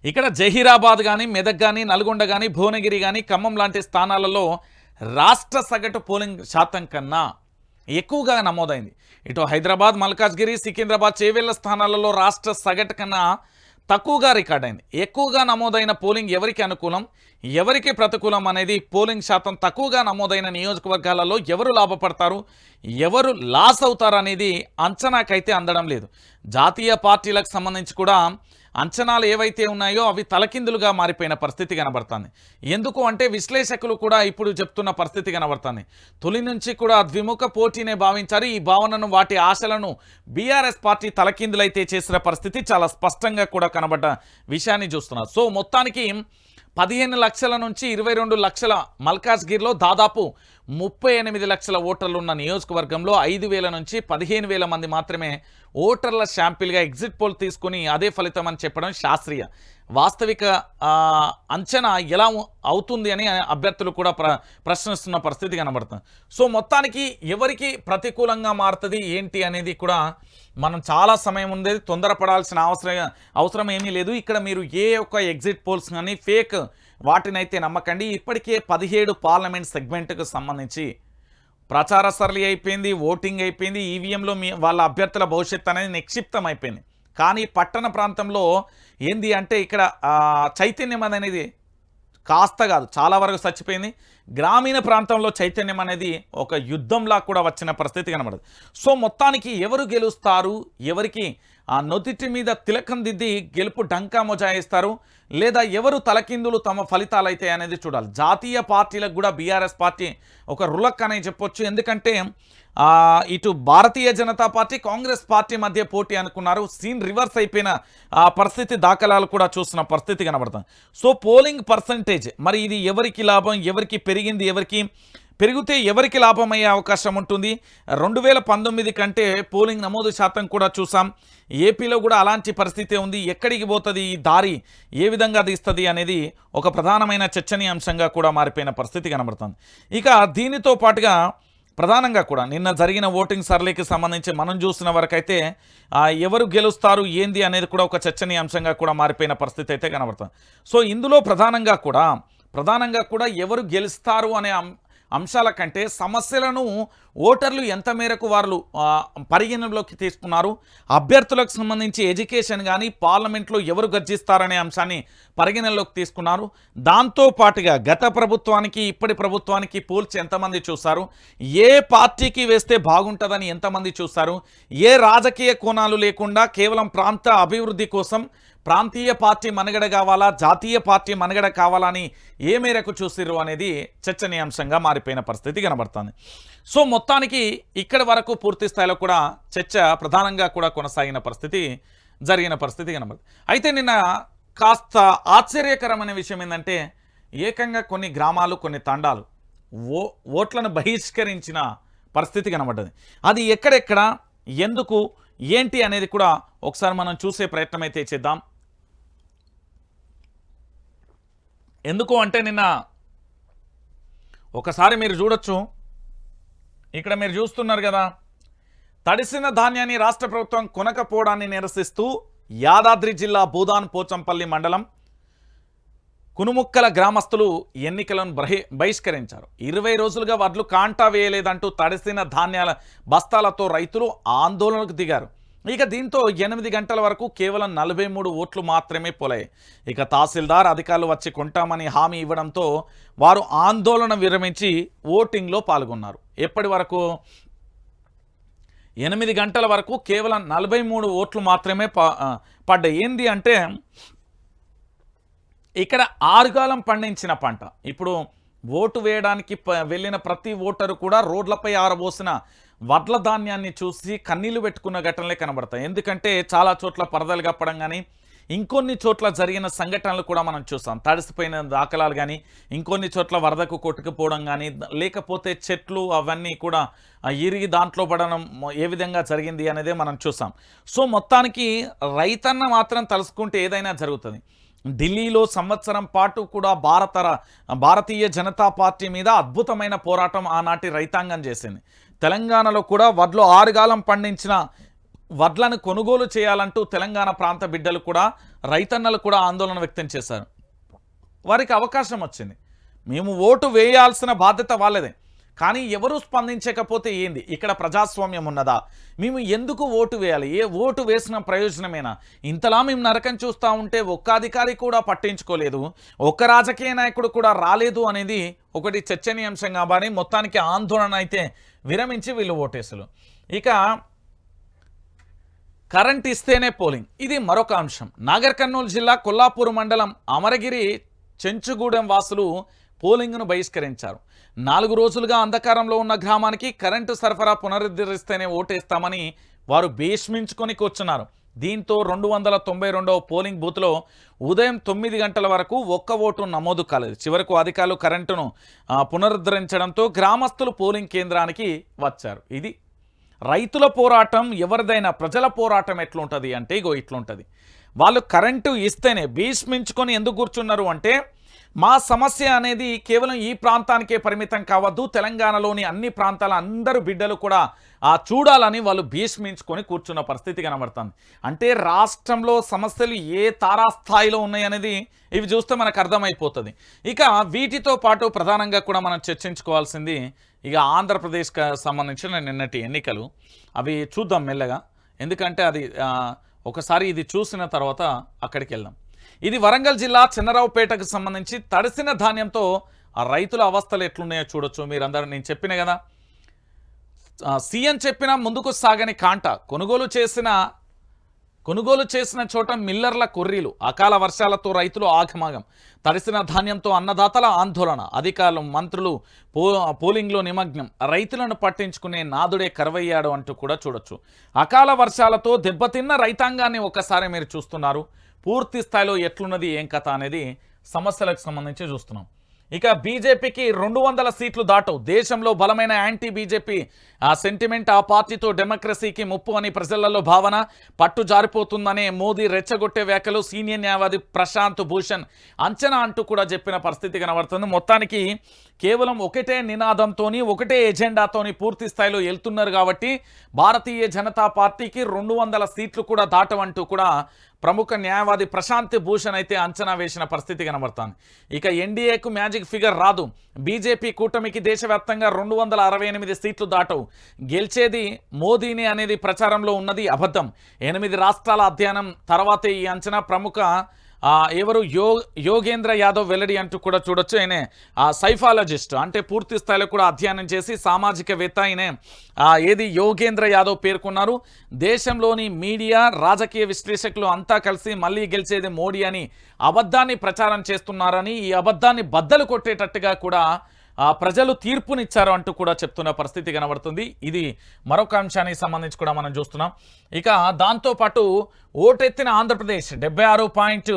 ఇక్కడ జహీరాబాద్ కానీ మెదక్ కానీ నల్గొండ కానీ భువనగిరి కానీ ఖమ్మం లాంటి స్థానాలలో రాష్ట్ర సగటు పోలింగ్ శాతం కన్నా ఎక్కువగా నమోదైంది. ఇటు హైదరాబాద్ మల్కాజ్గిరి సికింద్రాబాద్ చేవెళ్ల స్థానాలలో రాష్ట్ర సగటు కన్నా తక్కువగా రికార్డ్ అయింది. ఎక్కువగా నమోదైన పోలింగ్ ఎవరికి అనుకూలం ఎవరికి ప్రతికూలం అనేది పోలింగ్ శాతం తక్కువగా నమోదైన నియోజకవర్గాలలో ఎవరు లాభపడతారు ఎవరు లాస్ అవుతారు అనేది అంచనాకైతే అందడం లేదు. జాతీయ పార్టీలకు సంబంధించి కూడా అంచనాలు ఏవైతే ఉన్నాయో అవి తలకిందులుగా మారిపోయిన పరిస్థితి కనబడుతుంది. ఎందుకు అంటే విశ్లేషకులు కూడా ఇప్పుడు చెప్తున్న పరిస్థితి కనబడుతుంది. తొలి నుంచి కూడా ద్విముఖ పోటీనే భావించారు. ఈ భావనను వాటి ఆశలను బీఆర్ఎస్ పార్టీ తలకిందులైతే చేసిన పరిస్థితి చాలా స్పష్టంగా కూడా కనబడ్డ విషయాన్ని చూస్తున్నారు. సో మొత్తానికి 15 లక్షల నుంచి 22 లక్షల మల్కాజ్గిరిలో దాదాపు 38 లక్షల ఓటర్లు ఉన్న నియోజకవర్గంలో 5,000 నుంచి 15,000 మంది మాత్రమే ఓటర్ల శాంపిల్గా ఎగ్జిట్ పోల్ తీసుకుని అదే ఫలితం అని చెప్పడం శాస్త్రీయ. వాస్తవిక అంచనా ఎలా అవుతుంది అని అభ్యర్థులు కూడా ప్రశ్నిస్తున్న పరిస్థితి కనబడుతుంది. సో మొత్తానికి ఎవరికి ప్రతికూలంగా మారుతుంది ఏంటి అనేది కూడా మనం చాలా సమయం ఉండేది, తొందరపడాల్సిన అవసరం ఏమీ లేదు. ఇక్కడ మీరు ఏ ఒక్క ఎగ్జిట్ పోల్స్ కానీ ఫేక్ వాటినైతే నమ్మకండి. ఇప్పటికే 17 పార్లమెంట్ సెగ్మెంట్కు సంబంధించి ప్రచార సరళి అయిపోయింది, ఓటింగ్ అయిపోయింది, ఈవీఎంలో వాళ్ళ అభ్యర్థుల భవిష్యత్తు అనేది నిక్షిప్తం అయిపోయింది. కానీ పట్టణ ప్రాంతంలో ఏంది అంటే ఇక్కడ చైతన్యం అనేది కాస్త కాదు చాలా వరకు చచ్చిపోయింది. గ్రామీణ ప్రాంతంలో చైతన్యం అనేది ఒక యుద్ధంలా కూడా వచ్చిన పరిస్థితి కనబడదు. సో మొత్తానికి ఎవరు గెలుస్తారు, ఎవరికి ఆ నొదిటి మీద తిలకం దిద్ది గెలుపు డంకా మొజాయిస్తారు, లేదా ఎవరు తలకిందులు తమ ఫలితాలు అయితే అనేది చూడాలి. జాతీయ పార్టీలకు కూడా బీఆర్ఎస్ పార్టీ ఒక రులక్ అనే చెప్పొచ్చు. ఎందుకంటే ఇటు భారతీయ జనతా పార్టీ కాంగ్రెస్ పార్టీ మధ్య పోటీ అనుకున్నారు. సీన్ రివర్స్ అయిపోయిన పరిస్థితి దాఖలాలు కూడా చూస్తున్న పరిస్థితి కనబడుతుంది. సో పోలింగ్ పర్సంటేజ్ మరి ఇది ఎవరికి లాభం, ఎవరికి పెరిగింది, ఎవరికి పెరిగితే ఎవరికి లాభం అయ్యే అవకాశం ఉంటుంది. 2019 కంటే పోలింగ్ నమోదు శాతం కూడా చూసాం. ఏపీలో కూడా అలాంటి పరిస్థితే ఉంది. ఎక్కడికి పోతుంది ఈ దారి, ఏ విధంగా తీస్తుంది అనేది ఒక ప్రధానమైన చర్చనీయాంశంగా కూడా మారిపోయిన పరిస్థితి కనబడుతుంది. ఇక దీనితో పాటుగా ప్రధానంగా కూడా నిన్న జరిగిన ఓటింగ్ సరళికి సంబంధించి మనం చూసిన వరకైతే ఎవరు గెలుస్తారు ఏంది అనేది కూడా ఒక చర్చనీయాంశంగా కూడా మారిపోయిన పరిస్థితి అయితే కనబడుతుంది. సో ఇందులో ప్రధానంగా కూడా ఎవరు గెలుస్తారు అనే అంశాల కంటే సమస్యలను ఓటర్లు ఎంత మేరకు వాళ్ళు పరిగణనలోకి తీసుకున్నారు, అభ్యర్థులకు సంబంధించి ఎడ్యుకేషన్ కానీ పార్లమెంట్లో ఎవరు గర్జిస్తారనే అంశాన్ని పరిగణనలోకి తీసుకున్నారు. దాంతోపాటుగా గత ప్రభుత్వానికి ఇప్పటి ప్రభుత్వానికి పోల్చి ఎంతమంది చూస్తారు, ఏ పార్టీకి వేస్తే బాగుంటుందని ఎంతమంది చూస్తారు, ఏ రాజకీయ కోణాలు లేకుండా కేవలం ప్రాంత అభివృద్ధి కోసం ప్రాంతీయ పార్టీ మనుగడ కావాలా, జాతీయ పార్టీ మనుగడ కావాలని ఏ మేరకు చూసిర్రు అనేది చర్చనీయాంశంగా మారిపోయిన పరిస్థితి కనబడుతుంది. సో మొత్తానికి ఇక్కడి వరకు పూర్తి స్థాయిలో కూడా చర్చ ప్రధానంగా కూడా కొనసాగిన పరిస్థితి జరిగిన పరిస్థితి కనబడుతుంది. అయితే నిన్న కాస్త ఆశ్చర్యకరమైన విషయం ఏంటంటే ఏకంగా కొన్ని గ్రామాలు కొన్ని తండాలు ఓట్లను బహిష్కరించిన పరిస్థితి కనబడ్డది. అది ఎక్కడెక్కడ, ఎందుకు, ఏంటి అనేది కూడా ఒకసారి మనం చూసే ప్రయత్నం అయితే చేద్దాం. ఎందుకు అంటే నిన్న ఒకసారి మీరు చూడొచ్చు, ఇక్కడ మీరు చూస్తున్నారు కదా, తడిసిన ధాన్యాన్ని రాష్ట్ర ప్రభుత్వం కొనకపోవడాన్ని నిరసిస్తూ యాదాద్రి జిల్లా భూదాన్ పోచంపల్లి మండలం కునుముక్కల గ్రామస్తులు ఎన్నికలను బహిష్కరించారు. 20 రోజులుగా వడ్లు కాంటా వేయలేదంటూ తడిసిన ధాన్యాల బస్తాలతో రైతులు ఆందోళనకు దిగారు. ఇక దీంతో 8 గంటల వరకు కేవలం 43 ఓట్లు మాత్రమే పోలాయి. ఇక తహసీల్దార్ అధికారులు వచ్చి కొంటామని హామీ ఇవ్వడంతో వారు ఆందోళన విరమించి ఓటింగ్లో పాల్గొన్నారు. ఎప్పటి వరకు 8 గంటల వరకు కేవలం 43 ఓట్లు మాత్రమే పడ్డాయి. ఏంది అంటే ఇక్కడ ఆరుగాలం పండించిన పంట ఇప్పుడు ఓటు వేయడానికి వెళ్ళిన ప్రతి ఓటరు కూడా రోడ్లపై ఆరబోసిన వడ్ల ధాన్యాన్ని చూసి కన్నీళ్లు పెట్టుకున్న ఘటనలే కనబడతాయి. ఎందుకంటే చాలా చోట్ల పరదలు కప్పడం కానీ ఇంకొన్ని చోట్ల జరిగిన సంఘటనలు కూడా మనం చూసాం. తడిసిపోయిన దాఖలాలు కానీ, ఇంకొన్ని చోట్ల వరదకు కొట్టుకుపోవడం కానీ, లేకపోతే చెట్లు అవన్నీ కూడా ఇరిగి దాంట్లో పడడం ఏ విధంగా జరిగింది అనేదే మనం చూసాం. సో మొత్తానికి రైతన్న మాత్రం తలుసుకుంటే ఏదైనా జరుగుతుంది. ఢిల్లీలో సంవత్సరం పాటు కూడా భారతీయ జనతా పార్టీ మీద అద్భుతమైన పోరాటం ఆనాటి రైతాంగం చేసింది. తెలంగాణలో కూడా వడ్లు ఆరుగాలం పండించిన వడ్లను కొనుగోలు చేయాలంటూ తెలంగాణ ప్రాంత బిడ్డలు కూడా రైతన్నలు కూడా ఆందోళన వ్యక్తం చేశారు. వారికి అవకాశం వచ్చింది. మేము ఓటు వేయాల్సిన బాధ్యత వాళ్ళదే. కానీ ఎవరు స్పందించకపోతే ఏంది, ఇక్కడ ప్రజాస్వామ్యం ఉన్నదా, మేము ఎందుకు ఓటు వేయాలి, ఏ ఓటు వేసిన ప్రయోజనమేనా, ఇంతలా మేము నరకం చూస్తూ ఉంటే ఒక్క అధికారి కూడా పట్టించుకోలేదు, ఒక్క రాజకీయ నాయకుడు కూడా రాలేదు అనేది ఒకటి చర్చనీయాంశం. కాబట్టి మొత్తానికి ఆందోళన అయితే విరమించి వీళ్ళు ఓటేసులు. ఇక కరెంట్ ఇస్తేనే పోలింగ్, ఇది మరొక అంశం. నాగర్ కర్నూలు జిల్లా కొల్లాపూర్ మండలం అమరగిరి చెంచుగూడెం వాసులు పోలింగ్ను బహిష్కరించారు. 4 రోజులుగా అంధకారంలో ఉన్న గ్రామానికి కరెంటు సరఫరా పునరుద్ధరిస్తేనే ఓటేస్తామని వారు భీష్మించుకొని కూర్చున్నారు. దీంతో 292వ పోలింగ్ బూత్లో ఉదయం 9 గంటల వరకు ఒక్క ఓటు నమోదు కాలేదు. చివరకు అధికారులు కరెంటును పునరుద్ధరించడంతో గ్రామస్తులు పోలింగ్ కేంద్రానికి వచ్చారు. ఇది రైతుల పోరాటం, ఎవరిదైనా ప్రజల పోరాటం ఎట్లుంటుంది అంటే ఇగో ఇట్లుంటుంది. వాళ్ళు కరెంటు ఇస్తేనే భీష్మించుకొని ఎందుకు కూర్చున్నారు అంటే, మా సమస్య అనేది కేవలం ఈ ప్రాంతానికే పరిమితం కావద్దు, తెలంగాణలోని అన్ని ప్రాంతాల అందరూ బిడ్డలు కూడా చూడాలని వాళ్ళు భీష్మించుకొని కూర్చున్న పరిస్థితి కనబడుతుంది. అంటే రాష్ట్రంలో సమస్యలు ఏ తారాస్థాయిలో ఉన్నాయనేది ఇవి చూస్తే మనకు అర్థమైపోతుంది. ఇక వీటితో పాటు ప్రధానంగా కూడా మనం చర్చించుకోవాల్సింది ఇక ఆంధ్రప్రదేశ్కి సంబంధించిన నిన్నటి ఎన్నికలు. అవి చూద్దాం మెల్లగా, ఎందుకంటే అది ఒకసారి ఇది చూసిన తర్వాత అక్కడికి వెళ్దాం. ఇది వరంగల్ జిల్లా చిన్నరావుపేటకు సంబంధించి తడిసిన ధాన్యంతో ఆ రైతుల అవస్థలు ఎట్లున్నాయో చూడొచ్చు. మీరందరూ నేను చెప్పిన కదా, సీఎం చెప్పిన ముందుకు సాగని కాంట, కొనుగోలు చేసిన చోట మిల్లర్ల కొర్రీలు, అకాల వర్షాలతో రైతులు ఆగమాగం, తడిసిన ధాన్యంతో అన్నదాతల ఆందోళన, అధికారులు మంత్రులు పోలింగ్లో నిమగ్నం, రైతులను పట్టించుకునే నాదుడే కరువయ్యాడు అంటూ కూడా చూడొచ్చు. అకాల వర్షాలతో దెబ్బతిన్న రైతాంగాన్ని ఒకసారి మీరు చూస్తున్నారు. పూర్తి స్థాయిలో ఎట్లున్నది ఏం కథ అనేది సమస్యలకు సంబంధించి చూస్తున్నాం. ఇక బీజేపీకి 200 సీట్లు దాటవు. దేశంలో బలమైన యాంటీ బీజేపీ సెంటిమెంట్, ఆ పార్టీతో డెమోక్రసీకి ముప్పు అని ప్రజలలో భావన. పట్టు జారిపోతుందనే మోదీ రెచ్చగొట్టే వ్యాఖ్యలు సీనియర్ న్యాయవాది ప్రశాంత్ భూషణ్ అంచనా అంటూ కూడా చెప్పిన పరిస్థితి కనబడుతుంది. మొత్తానికి కేవలం ఒకటే నినాదంతోని, ఒకటే ఎజెండాతోని పూర్తి స్థాయిలో వెళ్తున్నారు కాబట్టి భారతీయ జనతా పార్టీకి 200 సీట్లు కూడా దాటవంటూ కూడా ప్రముఖ న్యాయవాది ప్రశాంత్ భూషణ్ అయితే అంచనా వేసిన పరిస్థితి కనబడుతుంది. ఇక ఎన్డీఏకు మ్యాజిక్ ఫిగర్ రాదు. బీజేపీ కూటమికి దేశవ్యాప్తంగా 268 సీట్లు దాటవు. గెలిచేది మోదీని అనేది ప్రచారంలో ఉన్నది అబద్ధం. 8 రాష్ట్రాల అధ్యయనం తర్వాతే ఈ అంచనా. ప్రముఖ ఎవరు యోగేంద్ర యాదవ్ వెల్లడి అంటూ కూడా చూడొచ్చు. ఆయన సైఫాలజిస్ట్, అంటే పూర్తి స్థాయిలో కూడా అధ్యయనం చేసి సామాజికవేత్త ఆయనే ఏది యోగేంద్ర యాదవ్ పేర్కొన్నారు. దేశంలోని మీడియా, రాజకీయ విశ్లేషకులు అంతా కలిసి మళ్ళీ గెలిచేది మోడీ అని అబద్ధాన్ని ప్రచారం చేస్తున్నారని, ఈ అబద్ధాన్ని బద్దలు కొట్టేటట్టుగా కూడా ప్రజలు తీర్పునిచ్చారు అంటూ కూడా చెప్తున్న పరిస్థితి కనబడుతుంది. ఇది మరొక అంశానికి సంబంధించి కూడా మనం చూస్తున్నాం. ఇక దాంతోపాటు ఓటెత్తిన ఆంధ్రప్రదేశ్ 76.50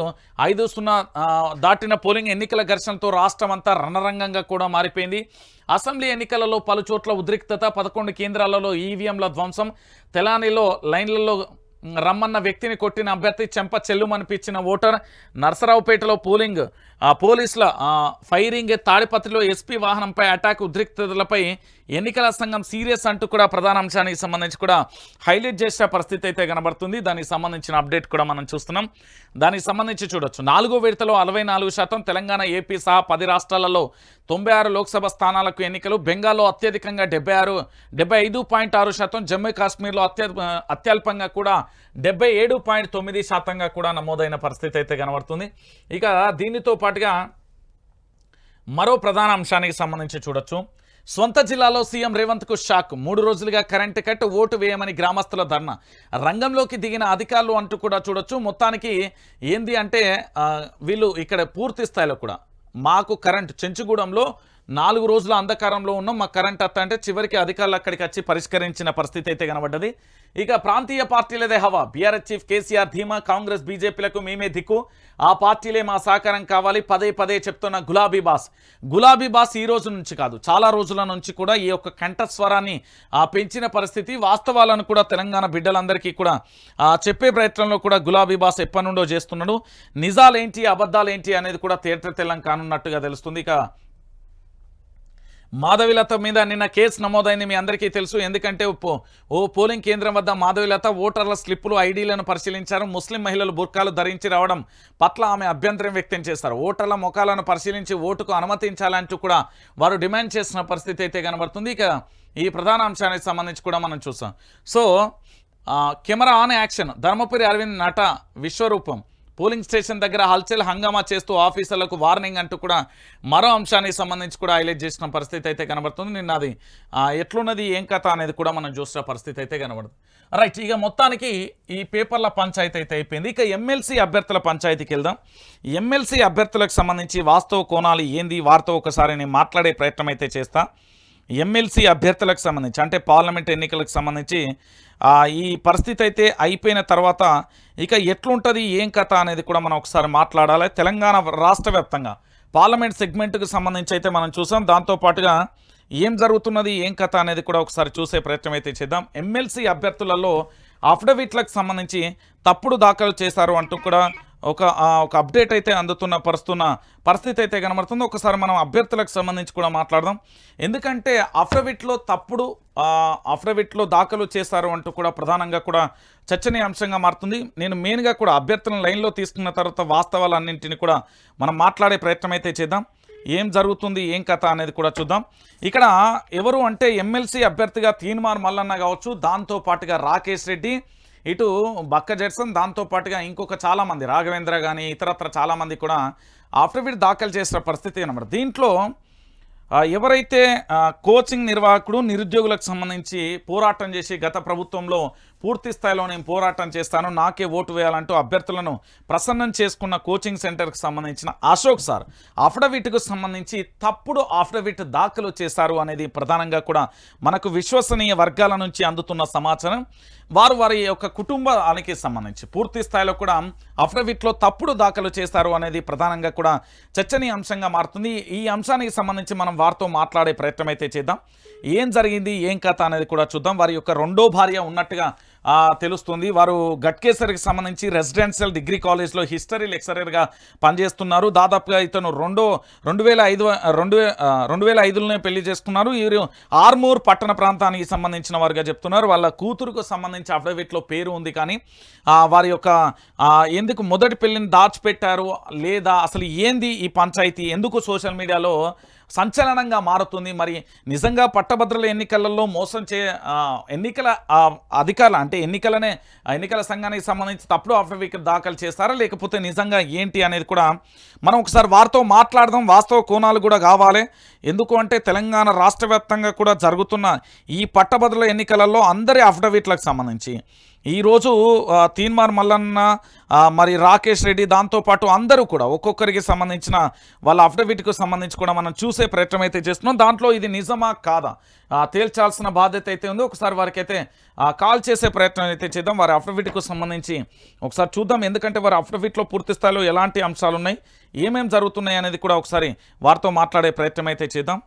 దాటిన పోలింగ్. ఎన్నికల ఘర్షణతో రాష్ట్రం అంతా రణరంగంగా కూడా మారిపోయింది. అసెంబ్లీ ఎన్నికలలో పలు చోట్ల ఉద్రిక్తత, 11 కేంద్రాలలో ఈవీఎంల ధ్వంసం, తెలంగాణలో లైన్లలో రమ్మన్న వ్యక్తిని కొట్టిన అభ్యర్థి చెంప చెల్లుమనిపించిన ఓటర్, నర్సరావుపేటలో పోలీసుల ఫైరింగ్, తాడిపత్రిలో ఎస్పీ వాహనంపై అటాక్, ఉద్రిక్తతలపై ఎన్నికల సంఘం సీరియస్ అంటూ కూడా ప్రధాన అంశానికి సంబంధించి కూడా హైలైట్ చేసే పరిస్థితి అయితే కనబడుతుంది. దానికి సంబంధించిన అప్డేట్ కూడా మనం చూస్తున్నాం. దానికి సంబంధించి చూడొచ్చు. 4వ విడతలో 64%, తెలంగాణ, ఏపీ సహా 10 రాష్ట్రాలలో 96 లోక్సభ స్థానాలకు ఎన్నికలు. బెంగాల్లో అత్యధికంగా 75.6%, జమ్మూ కాశ్మీర్లో అత్యల్పంగా కూడా 77.9% కూడా నమోదైన పరిస్థితి అయితే కనబడుతుంది. ఇక దీనితో పాటుగా మరో ప్రధాన అంశానికి సంబంధించి చూడొచ్చు. సొంత జిల్లాలో సీఎం రేవంత్కు షాక్. 3 రోజులుగా కరెంటు కట్, ఓటు వేయమని గ్రామస్తుల ధర్నా, రంగంలోకి దిగిన అధికారులు అంటూ కూడా చూడొచ్చు. మొత్తానికి ఏంది అంటే వీళ్ళు ఇక్కడ పూర్తి స్థాయిలో కూడా మాకు కరెంటు చెంచుగూడెంలో 4 రోజుల అంధకారంలో ఉన్నాం, మా కరెంట్ అత్త అంటే చివరికి అధికారులు అక్కడికి వచ్చి పరిష్కరించిన పరిస్థితి అయితే కనబడ్డది. ఇక ప్రాంతీయ పార్టీలదే హవా. బీఆర్ఎస్ చీఫ్ కేసీఆర్ ధీమా, కాంగ్రెస్ బీజేపీలకు మేమే దిక్కు, ఆ పార్టీలే మా సహకారం కావాలి పదే చెప్తున్న గులాబీ బాస్ ఈ రోజు నుంచి కాదు, చాలా రోజుల నుంచి కూడా ఈ యొక్క కంఠస్వరాన్ని పెంచిన పరిస్థితి. వాస్తవాలను కూడా తెలంగాణ బిడ్డలందరికీ కూడా చెప్పే ప్రయత్నంలో కూడా గులాబీ బాస్ ఎప్పటి నుండో చేస్తున్నాడు. నిజాలేంటి అబద్ధాలేంటి అనేది కూడా తెల్లం కానున్నట్టుగా తెలుస్తుంది. ఇక మాధవిలత మీద నిన్న కేసు నమోదైంది, మీ అందరికీ తెలుసు. ఎందుకంటే పోలింగ్ కేంద్రం వద్ద మాధవిలత ఓటర్ల స్లిప్పులు, ఐడీలను పరిశీలించారు. ముస్లిం మహిళలు బుర్కాలు ధరించి రావడం పట్ల ఆమె అభ్యంతరం వ్యక్తం చేశారు. ఓటర్ల ముఖాలను పరిశీలించి ఓటుకు అనుమతించాలంటూ కూడా వారు డిమాండ్ చేసిన పరిస్థితి అయితే కనబడుతుంది. ఇక ఈ ప్రధాన అంశానికి సంబంధించి కూడా మనం చూసాం. So camera on action, Dharmapuri Arvind నట విశ్వరూపం పోలింగ్ స్టేషన్ దగ్గర హల్చల్ హంగామా చేస్తూ ఆఫీసర్లకు వార్నింగ్ అంటూ కూడా మరో అంశానికి సంబంధించి కూడా హైలైట్ చేసిన పరిస్థితి అయితే కనబడుతుంది. నిన్న అది ఎట్లున్నది ఏం కథ అనేది కూడా మనం చూసిన పరిస్థితి అయితే కనబడుతుంది. రైట్. ఇక మొత్తానికి ఈ పేపర్ల పంచాయతీ అయితే అయిపోయింది. ఇక ఎమ్మెల్సీ అభ్యర్థుల పంచాయతీకి వెళ్దాం. ఎమ్మెల్సీ అభ్యర్థులకు సంబంధించి వాస్తవ కోణాలు ఏంది వారితో ఒకసారి నేను మాట్లాడే ప్రయత్నం అయితే చేస్తా. ఎమ్మెల్సీ అభ్యర్థులకు సంబంధించి అంటే పార్లమెంట్ ఎన్నికలకు సంబంధించి ఈ పరిస్థితి అయితే అయిపోయిన తర్వాత ఇక ఎట్లుంటుంది ఏం కథ అనేది కూడా మనం ఒకసారి మాట్లాడాలి. తెలంగాణ రాష్ట్ర వ్యాప్తంగా పార్లమెంట్ సెగ్మెంట్కి సంబంధించి అయితే మనం చూసాం. దాంతోపాటుగా ఏం జరుగుతున్నది ఏం కథ అనేది కూడా ఒకసారి చూసే ప్రయత్నం అయితే చేద్దాం. ఎమ్మెల్సీ అభ్యర్థులలో అఫిడవిట్లకు సంబంధించి తప్పుడు దాఖలు చేశారు అంటూ కూడా ఒక అప్డేట్ అయితే పరుస్తున్న పరిస్థితి అయితే కనబడుతుంది. ఒకసారి మనం అభ్యర్థులకు సంబంధించి కూడా మాట్లాడదాం. ఎందుకంటే అఫిడవిట్లో దాఖలు చేశారు అంటూ కూడా ప్రధానంగా కూడా చర్చనీయాంశంగా మారుతుంది. నేను మెయిన్గా కూడా అభ్యర్థులను లైన్లో తీసుకున్న తర్వాత వాస్తవాలన్నింటినీ కూడా మనం మాట్లాడే ప్రయత్నం అయితే చేద్దాం. ఏం జరుగుతుంది ఏం కథ అనేది కూడా చూద్దాం. ఇక్కడ ఎవరు అంటే ఎమ్మెల్సీ అభ్యర్థిగా తీన్మార్ మల్లన్న కావచ్చు, దాంతోపాటుగా రాకేష్ రెడ్డి, ఇటు బక్క జెడ్సన్, దాంతోపాటుగా ఇంకొక చాలామంది రాఘవేంద్ర కానీ ఇతరత్ర చాలామంది కూడా అఫిడవిట్ దాఖలు చేసిన పరిస్థితి అన్నమాట. దీంట్లో ఎవరైతే కోచింగ్ నిర్వాహకుడు నిరుద్యోగులకు సంబంధించి పోరాటం చేసి గత ప్రభుత్వంలో పూర్తి స్థాయిలో నేను పోరాటం చేస్తాను నాకే ఓటు వేయాలంటూ అభ్యర్థులను ప్రసన్నం చేసుకున్న కోచింగ్ సెంటర్కి సంబంధించిన అశోక్ సార్ అఫిడవిట్కు సంబంధించి తప్పుడు అఫిడవిట్ దాఖలు చేశారు అనేది ప్రధానంగా కూడా మనకు విశ్వసనీయ వర్గాల నుంచి అందుతున్న సమాచారం. వారి యొక్క కుటుంబానికి సంబంధించి పూర్తి స్థాయిలో కూడా అఫిడవిట్లో తప్పుడు దాఖలు చేశారు అనేది ప్రధానంగా కూడా చర్చనీయాంశంగా మారుతుంది. ఈ అంశానికి సంబంధించి మనం వారితో మాట్లాడే ప్రయత్నం అయితే చేద్దాం. ఏం జరిగింది ఏం కథ అనేది కూడా చూద్దాం. వారి యొక్క రెండో భార్య ఉన్నట్టుగా తెలుస్తుంది. వారు గట్కేసరికి సంబంధించి రెసిడెన్షియల్ డిగ్రీ కాలేజ్లో హిస్టరీ లెక్చరర్గా పనిచేస్తున్నారు. దాదాపుగా ఇతను 2005లోనే పెళ్లి చేసుకున్నారు. వీరు ఆర్మూర్ పట్టణ ప్రాంతానికి సంబంధించిన వారుగా చెప్తున్నారు. వాళ్ళ కూతురుకు సంబంధించి అఫిడవిట్లో పేరు ఉంది, కానీ వారి యొక్క ఎందుకు మొదటి పెళ్లిని దాచిపెట్టారు లేదా అసలు ఏంది ఈ పంచాయతీ, ఎందుకు సోషల్ మీడియాలో సంచలనంగా మారుతుంది, మరి నిజంగా పట్టభద్రుల ఎన్నికలలో మోసం ఎన్నికల అధికారులు అంటే ఎన్నికల సంఘానికి సంబంధించి తప్పుడు అఫిడవిట్ దాఖలు చేస్తారా లేకపోతే నిజంగా ఏంటి అనేది కూడా మనం ఒకసారి వారితో మాట్లాడదాం. వాస్తవ కోణాలు కూడా కావాలి. ఎందుకు అంటే తెలంగాణ రాష్ట్ర వ్యాప్తంగా కూడా జరుగుతున్న ఈ పట్టభద్రుల ఎన్నికలలో అందరి అఫిడవిట్లకు సంబంధించి ఈరోజు తీన్మార్ మల్లన్న మరి రాకేష్ రెడ్డి దాంతోపాటు అందరూ కూడా ఒక్కొక్కరికి సంబంధించిన వాళ్ళ అఫిడవిట్కు సంబంధించి కూడా మనం చూసే ప్రయత్నం అయితే చేస్తున్నాం. దాంట్లో ఇది నిజమా కాదా తేల్చాల్సిన బాధ్యత అయితే ఉంది. ఒకసారి వారికి అయితే కాల్ చేసే ప్రయత్నం అయితే చేద్దాం. వారి అఫిడవిట్కు సంబంధించి ఒకసారి చూద్దాం. ఎందుకంటే వారి అఫిడవిట్లో పూర్తి స్థాయిలో ఎలాంటి అంశాలు ఉన్నాయి, ఏమేమి జరుగుతున్నాయి అనేది కూడా ఒకసారి వారితో మాట్లాడే ప్రయత్నం అయితే చేద్దాం.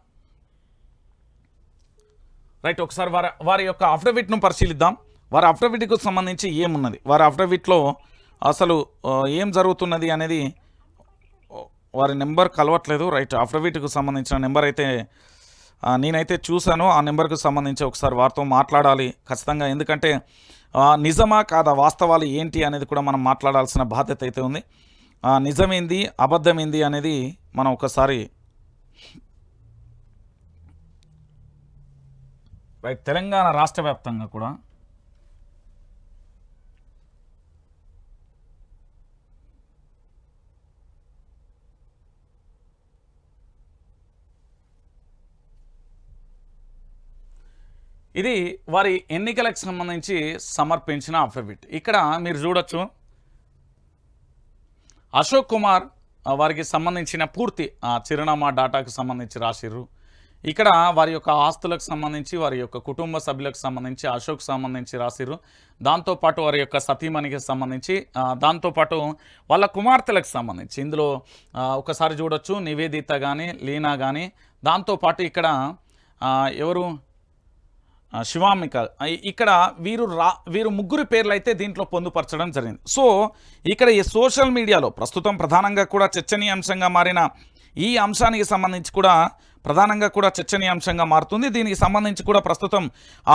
రైట్, ఒకసారి వారి యొక్క అఫిడవిట్ను పరిశీలిద్దాం. వారి అఫిడవిట్కు సంబంధించి ఏమున్నది, వారి అఫిడవిట్లో అసలు ఏం జరుగుతున్నది అనేది వారి నెంబర్ కలవట్లేదు. రైట్, అఫిడవిట్కు సంబంధించిన నెంబర్ అయితే నేనైతే చూశాను. ఆ నెంబర్కు సంబంధించి ఒకసారి వారితో మాట్లాడాలి ఖచ్చితంగా. ఎందుకంటే నిజమా కాదా వాస్తవాలు ఏంటి అనేది కూడా మనం మాట్లాడాల్సిన బాధ్యత అయితే ఉంది. నిజమేంది అబద్ధమేంది అనేది మనం ఒకసారి రైట్. తెలంగాణ రాష్ట్ర వ్యాప్తంగా కూడా ఇది వారి ఎన్నికలకు సంబంధించి సమర్పించిన అఫిడవిట్. ఇక్కడ మీరు చూడొచ్చు అశోక్ కుమార్ వారికి సంబంధించిన పూర్తి చిరునామా డాటాకు సంబంధించి రాసిర్రు. ఇక్కడ వారి యొక్క ఆస్తులకు సంబంధించి వారి యొక్క కుటుంబ సభ్యులకు సంబంధించి అశోక్ సంబంధించి రాసిర్రు. దాంతోపాటు వారి యొక్క సతీమణికి సంబంధించి దాంతోపాటు వాళ్ళ కుమార్తెలకు సంబంధించి ఇందులో ఒకసారి చూడొచ్చు నివేదిత కానీ లీనా కానీ, దాంతోపాటు ఇక్కడ ఎవరు శివామిక, ఇక్కడ వీరు ముగ్గురు పేర్లు అయితే దీంట్లో పొందుపరచడం జరిగింది. సో ఇక్కడ ఈ సోషల్ మీడియాలో ప్రస్తుతం ప్రధానంగా కూడా చర్చనీయాంశంగా మారిన ఈ అంశానికి సంబంధించి కూడా ప్రధానంగా కూడా చర్చనీయాంశంగా మారుతుంది. దీనికి సంబంధించి కూడా ప్రస్తుతం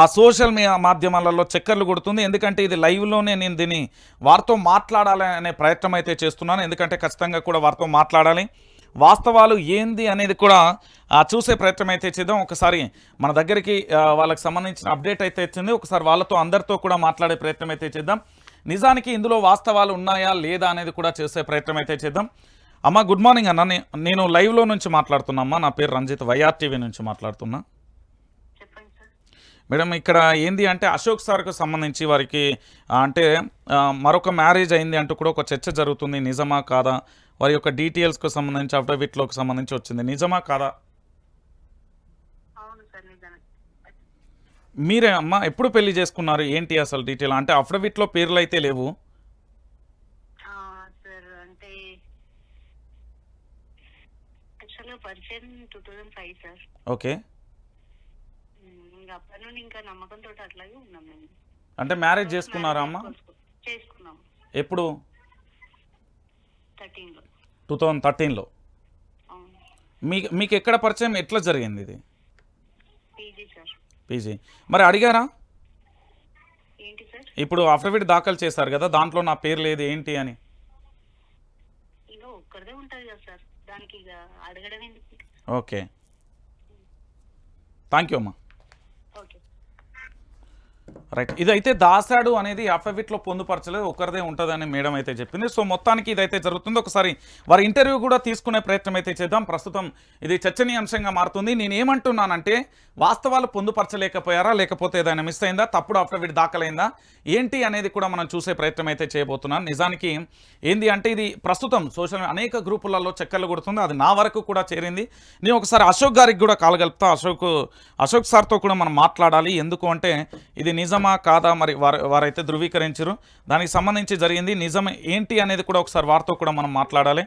ఆ సోషల్ మాధ్యమాలలో చక్కర్లు కొడుతుంది. ఎందుకంటే ఇది లైవ్లోనే నేను దీన్ని వారితో మాట్లాడాలి అనే ప్రయత్నం అయితే చేస్తున్నాను. ఎందుకంటే ఖచ్చితంగా కూడా వారితో మాట్లాడాలి, వాస్తవాలు ఏంది అనేది కూడా చూసే ప్రయత్నం అయితే చేద్దాం. ఒకసారి మన దగ్గరికి వాళ్ళకి సంబంధించిన అప్డేట్ అయితే వచ్చింది. ఒకసారి వాళ్ళతో అందరితో కూడా మాట్లాడే ప్రయత్నం అయితే చేద్దాం. నిజానికి ఇందులో వాస్తవాలు ఉన్నాయా లేదా అనేది కూడా చేసే ప్రయత్నం అయితే చేద్దాం. అమ్మ గుడ్ మార్నింగ్ అన్న, నేను లైవ్లో నుంచి మాట్లాడుతున్నా అమ్మా. నా పేరు రంజిత్, వైఆర్టీవీ నుంచి మాట్లాడుతున్నా. మేడం ఇక్కడ ఏంది అంటే అశోక్ సార్కు సంబంధించి వారికి అంటే మరొక మ్యారేజ్ అయింది అంటూ కూడా ఒక చర్చ జరుగుతుంది. నిజమా కాదా? వారి యొక్క డీటెయిల్స్కు సంబంధించి అఫిడవిట్లోకి సంబంధించి వచ్చింది. నిజమా కాదా? మీరే అమ్మ ఎప్పుడు పెళ్లి చేసుకున్నారు? ఏంటి అసలు డీటెయిల్? అంటే అఫిడవిట్లో పేర్లు అయితే లేవు. ఓకే. అంటే మ్యారేజ్ చేసుకున్నారా అమ్మ? ఎప్పుడు? 2013లో. మీకు ఎక్కడ పరిచయం, ఎట్లా జరిగింది ఇది? పీజీ. మరి అడిగారా? ఇప్పుడు అఫిడవిట్ దాఖలు చేశారు కదా, దాంట్లో నా పేరు లేదు ఏంటి అని. ఓకే, థ్యాంక్ యూ అమ్మా. రైట్. ఇదైతే దాసాడు అనేది అఫిడవిట్లో పొందుపరచలేదు, ఒకరిదే ఉంటుందని మేడం అయితే చెప్పింది. సో మొత్తానికి ఇదైతే జరుగుతుంది. ఒకసారి వారి ఇంటర్వ్యూ కూడా తీసుకునే ప్రయత్నం అయితే చేద్దాం. ప్రస్తుతం ఇది చర్చనీయాంశంగా మారుతుంది. నేను ఏమంటున్నానంటే వాస్తవాలు పొందుపరచలేకపోయారా, లేకపోతే ఏదైనా మిస్ అయిందా, తప్పుడు అఫిడవిట్ దాఖలైందా ఏంటి అనేది కూడా మనం చూసే ప్రయత్నం అయితే చేయబోతున్నాను. నిజానికి ఏంది అంటే ఇది ప్రస్తుతం సోషల్ అనేక గ్రూపులలో చక్కర్లు కొడుతుంది. అది నా వరకు కూడా చేరింది. నేను ఒకసారి అశోక్ గారికి కూడా కాల్ కలుపుతా. అశోక్ సార్తో కూడా మనం మాట్లాడాలి. ఎందుకు అంటే ఇది నిజమా కాదా మరి వారైతే ధృవీకరించరు. దానికి సంబంధించి జరిగింది నిజం ఏంటి అనేది కూడా ఒకసారి వారితో కూడా మనం మాట్లాడాలి.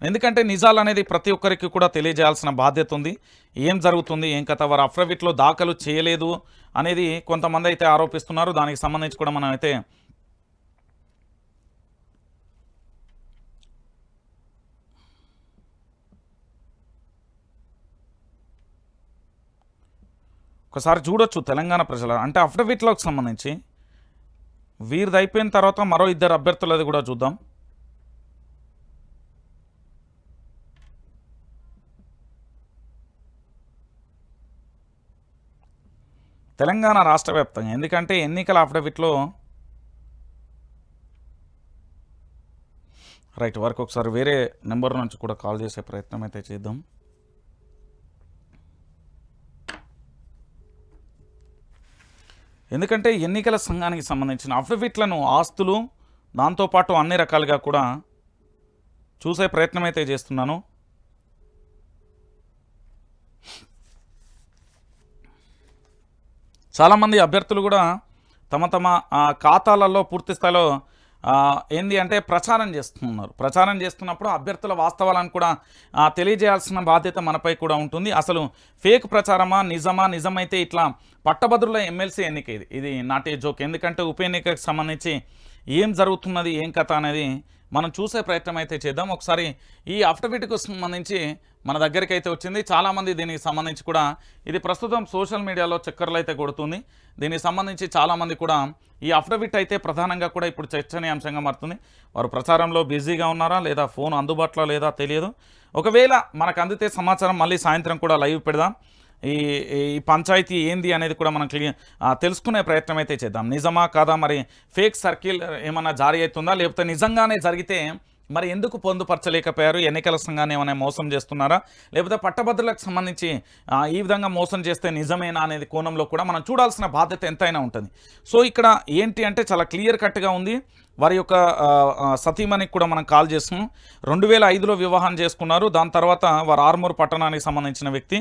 ఎందుకంటే నిజాలు అనేది ప్రతి ఒక్కరికి కూడా తెలియజేయాల్సిన బాధ్యత ఉంది. ఏం జరుగుతుంది, ఏం కథ, వారు అఫిడవిట్లో దాఖలు చేయలేదు అనేది కొంతమంది అయితే ఆరోపిస్తున్నారు. దానికి సంబంధించి కూడా మనం అయితే ఒకసారి చూడొచ్చు తెలంగాణ ప్రజల అంటే అఫిడవిట్లకు సంబంధించి వీరిది అయిపోయిన తర్వాత మరో 2 అభ్యర్థులది కూడా చూద్దాం. తెలంగాణ రాష్ట్ర వ్యాప్తంగా ఎందుకంటే ఎన్నికల అఫిడవిట్లో రైట్ వారికి ఒకసారి వేరే నెంబర్ నుంచి కూడా కాల్ చేసే ప్రయత్నం అయితే చేద్దాం. ఎందుకంటే ఎన్నికల సంఘానికి సంబంధించిన అఫిడవిట్లను ఆస్తులు దాంతోపాటు అన్ని రకాలుగా కూడా చూసే ప్రయత్నం అయితే చేస్తున్నాను. చాలామంది అభ్యర్థులు కూడా తమ తమ ఖాతాలలో పూర్తి స్థాయిలో ఏంది అంటే ప్రచారం చేస్తున్నారు. ప్రచారం చేస్తున్నప్పుడు అభ్యర్థుల వాస్తవాలను కూడా తెలియజేయాల్సిన బాధ్యత మనపై కూడా ఉంటుంది. అసలు ఫేక్ ప్రచారమా, నిజమైతే ఇట్లా పట్టభద్రుల ఎమ్మెల్సీ ఎన్నిక ఇది నాటే జోక్. ఎందుకంటే ఉప ఎన్నికకు సంబంధించి ఏం జరుగుతున్నది, ఏం కథ అనేది మనం చూసే ప్రయత్నం అయితే చేద్దాం. ఒకసారి ఈ అఫిడవిట్కు సంబంధించి మన దగ్గరికి అయితే వచ్చింది. చాలామంది దీనికి సంబంధించి కూడా ఇది ప్రస్తుతం సోషల్ మీడియాలో చక్కర్లు అయితే కొడుతుంది. దీనికి సంబంధించి చాలామంది కూడా ఈ అఫిడవిట్ అయితే ప్రధానంగా కూడా ఇప్పుడు చర్చనీయాంశంగా మారుతుంది. వారు ప్రచారంలో బిజీగా ఉన్నారా లేదా ఫోన్ అందుబాటులో లేదా తెలియదు. ఒకవేళ మనకు అందితే సమాచారం మళ్ళీ సాయంత్రం కూడా లైవ్ పెడదాం. ఈ పంచాయతీ ఏంది అనేది కూడా మనం తెలుసుకునే ప్రయత్నం అయితే చేద్దాం. నిజమా కాదా, మరి ఫేక్ సర్కిల్ ఏమన్నా జారీ అవుతుందా, లేకపోతే నిజంగానే జరిగితే మరి ఎందుకు పొందుపరచలేకపోయారు? ఎన్నికల సంఘాన్ని ఏమైనా మోసం చేస్తున్నారా, లేకపోతే పట్టభద్రులకు సంబంధించి ఈ విధంగా మోసం చేస్తే నిజమేనా అనేది కోణంలో కూడా మనం చూడాల్సిన బాధ్యత ఎంతైనా ఉంటుంది. సో ఇక్కడ ఏంటి అంటే చాలా క్లియర్ కట్గా ఉంది. వారి యొక్క సతీమణికి కూడా మనం కాల్ చేస్తున్నాం. 2005లో వివాహం చేసుకున్నారు. దాని తర్వాత వారు ఆర్మూర్ పట్టణానికి సంబంధించిన వ్యక్తి.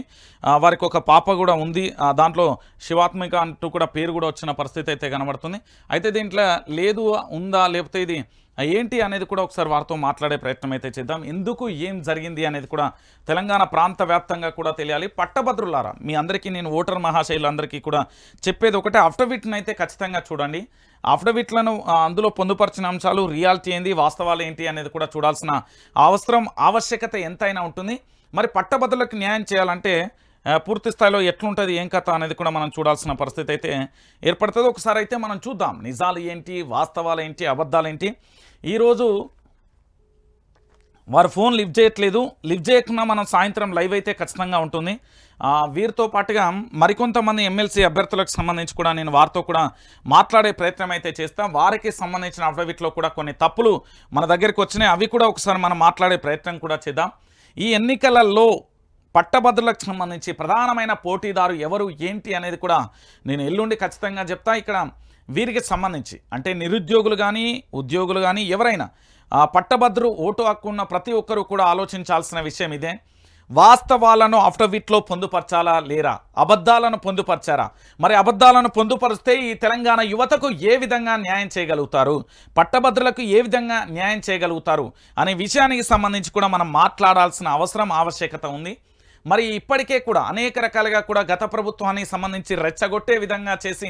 వారికి ఒక పాప కూడా ఉంది. దాంట్లో శివాత్మిక అంటూ కూడా పేరు కూడా వచ్చిన పరిస్థితి అయితే కనబడుతుంది. అయితే దీంట్లో లేదు ఉందా, లేకపోతే ఇది ఏంటి అనేది కూడా ఒకసారి వారితో మాట్లాడే ప్రయత్నం అయితే చేద్దాం. ఎందుకు ఏం జరిగింది అనేది కూడా తెలంగాణ ప్రాంత వ్యాప్తంగా కూడా తెలియాలి. పట్టభద్రులారా, మీ అందరికీ నేను ఓటర్ మహాశైలందరికీ కూడా చెప్పేది ఒకటే, అఫిడవిట్ని అయితే ఖచ్చితంగా చూడండి. అఫిడవిట్లను అందులో పొందుపరిచిన అంశాలు రియాలిటీ ఏంది, వాస్తవాలు ఏంటి అనేది కూడా చూడాల్సిన ఆవశ్యకత ఎంతైనా ఉంటుంది. మరి పట్టభద్రులకు న్యాయం చేయాలంటే పూర్తి స్థాయిలో ఎట్లుంటుంది, ఏం కథ అనేది కూడా మనం చూడాల్సిన పరిస్థితి అయితే ఏర్పడుతుంది. ఒకసారి అయితే మనం చూద్దాం నిజాలు ఏంటి, వాస్తవాలు ఏంటి, అబద్ధాలు ఏంటి. ఈరోజు వారు ఫోన్ లిఫ్ట్ చేయట్లేదు. లిఫ్ట్ చేయకుండా మనం సాయంత్రం లైవ్ అయితే ఖచ్చితంగా ఉంటుంది. వీరితో పాటుగా మరికొంతమంది ఎమ్మెల్సీ అభ్యర్థులకు సంబంధించి కూడా నేను వారితో కూడా మాట్లాడే ప్రయత్నం అయితే చేస్తాం. వారికి సంబంధించిన అఫిడవిట్లో కూడా కొన్ని తప్పులు మన దగ్గరికి వచ్చినాయి. అవి కూడా ఒకసారి మనం మాట్లాడే ప్రయత్నం కూడా చేద్దాం. ఈ ఎన్నికలలో పట్టభద్రులకు సంబంధించి ప్రధానమైన పోటీదారు ఎవరు ఏంటి అనేది కూడా నేను ఎల్లుండి ఖచ్చితంగా చెప్తా. ఇక్కడ వీరికి సంబంధించి అంటే నిరుద్యోగులు కానీ ఉద్యోగులు కానీ ఎవరైనా పట్టభద్రు ఓటు హక్కు ఉన్న ప్రతి ఒక్కరూ కూడా ఆలోచించాల్సిన విషయం ఇదే. వాస్తవాలను అఫిడవిట్లో పొందుపరచాలా లేరా, అబద్ధాలను పొందుపరచారా, మరి అబద్ధాలను పొందుపరిస్తే ఈ తెలంగాణ యువతకు ఏ విధంగా న్యాయం చేయగలుగుతారు, పట్టభద్రులకు ఏ విధంగా న్యాయం చేయగలుగుతారు అనే విషయానికి సంబంధించి కూడా మనం మాట్లాడాల్సిన అవసరం ఆవశ్యకత ఉంది. మరి ఇప్పటికే కూడా అనేక రకాలుగా కూడా గత ప్రభుత్వానికి సంబంధించి రెచ్చగొట్టే విధంగా చేసి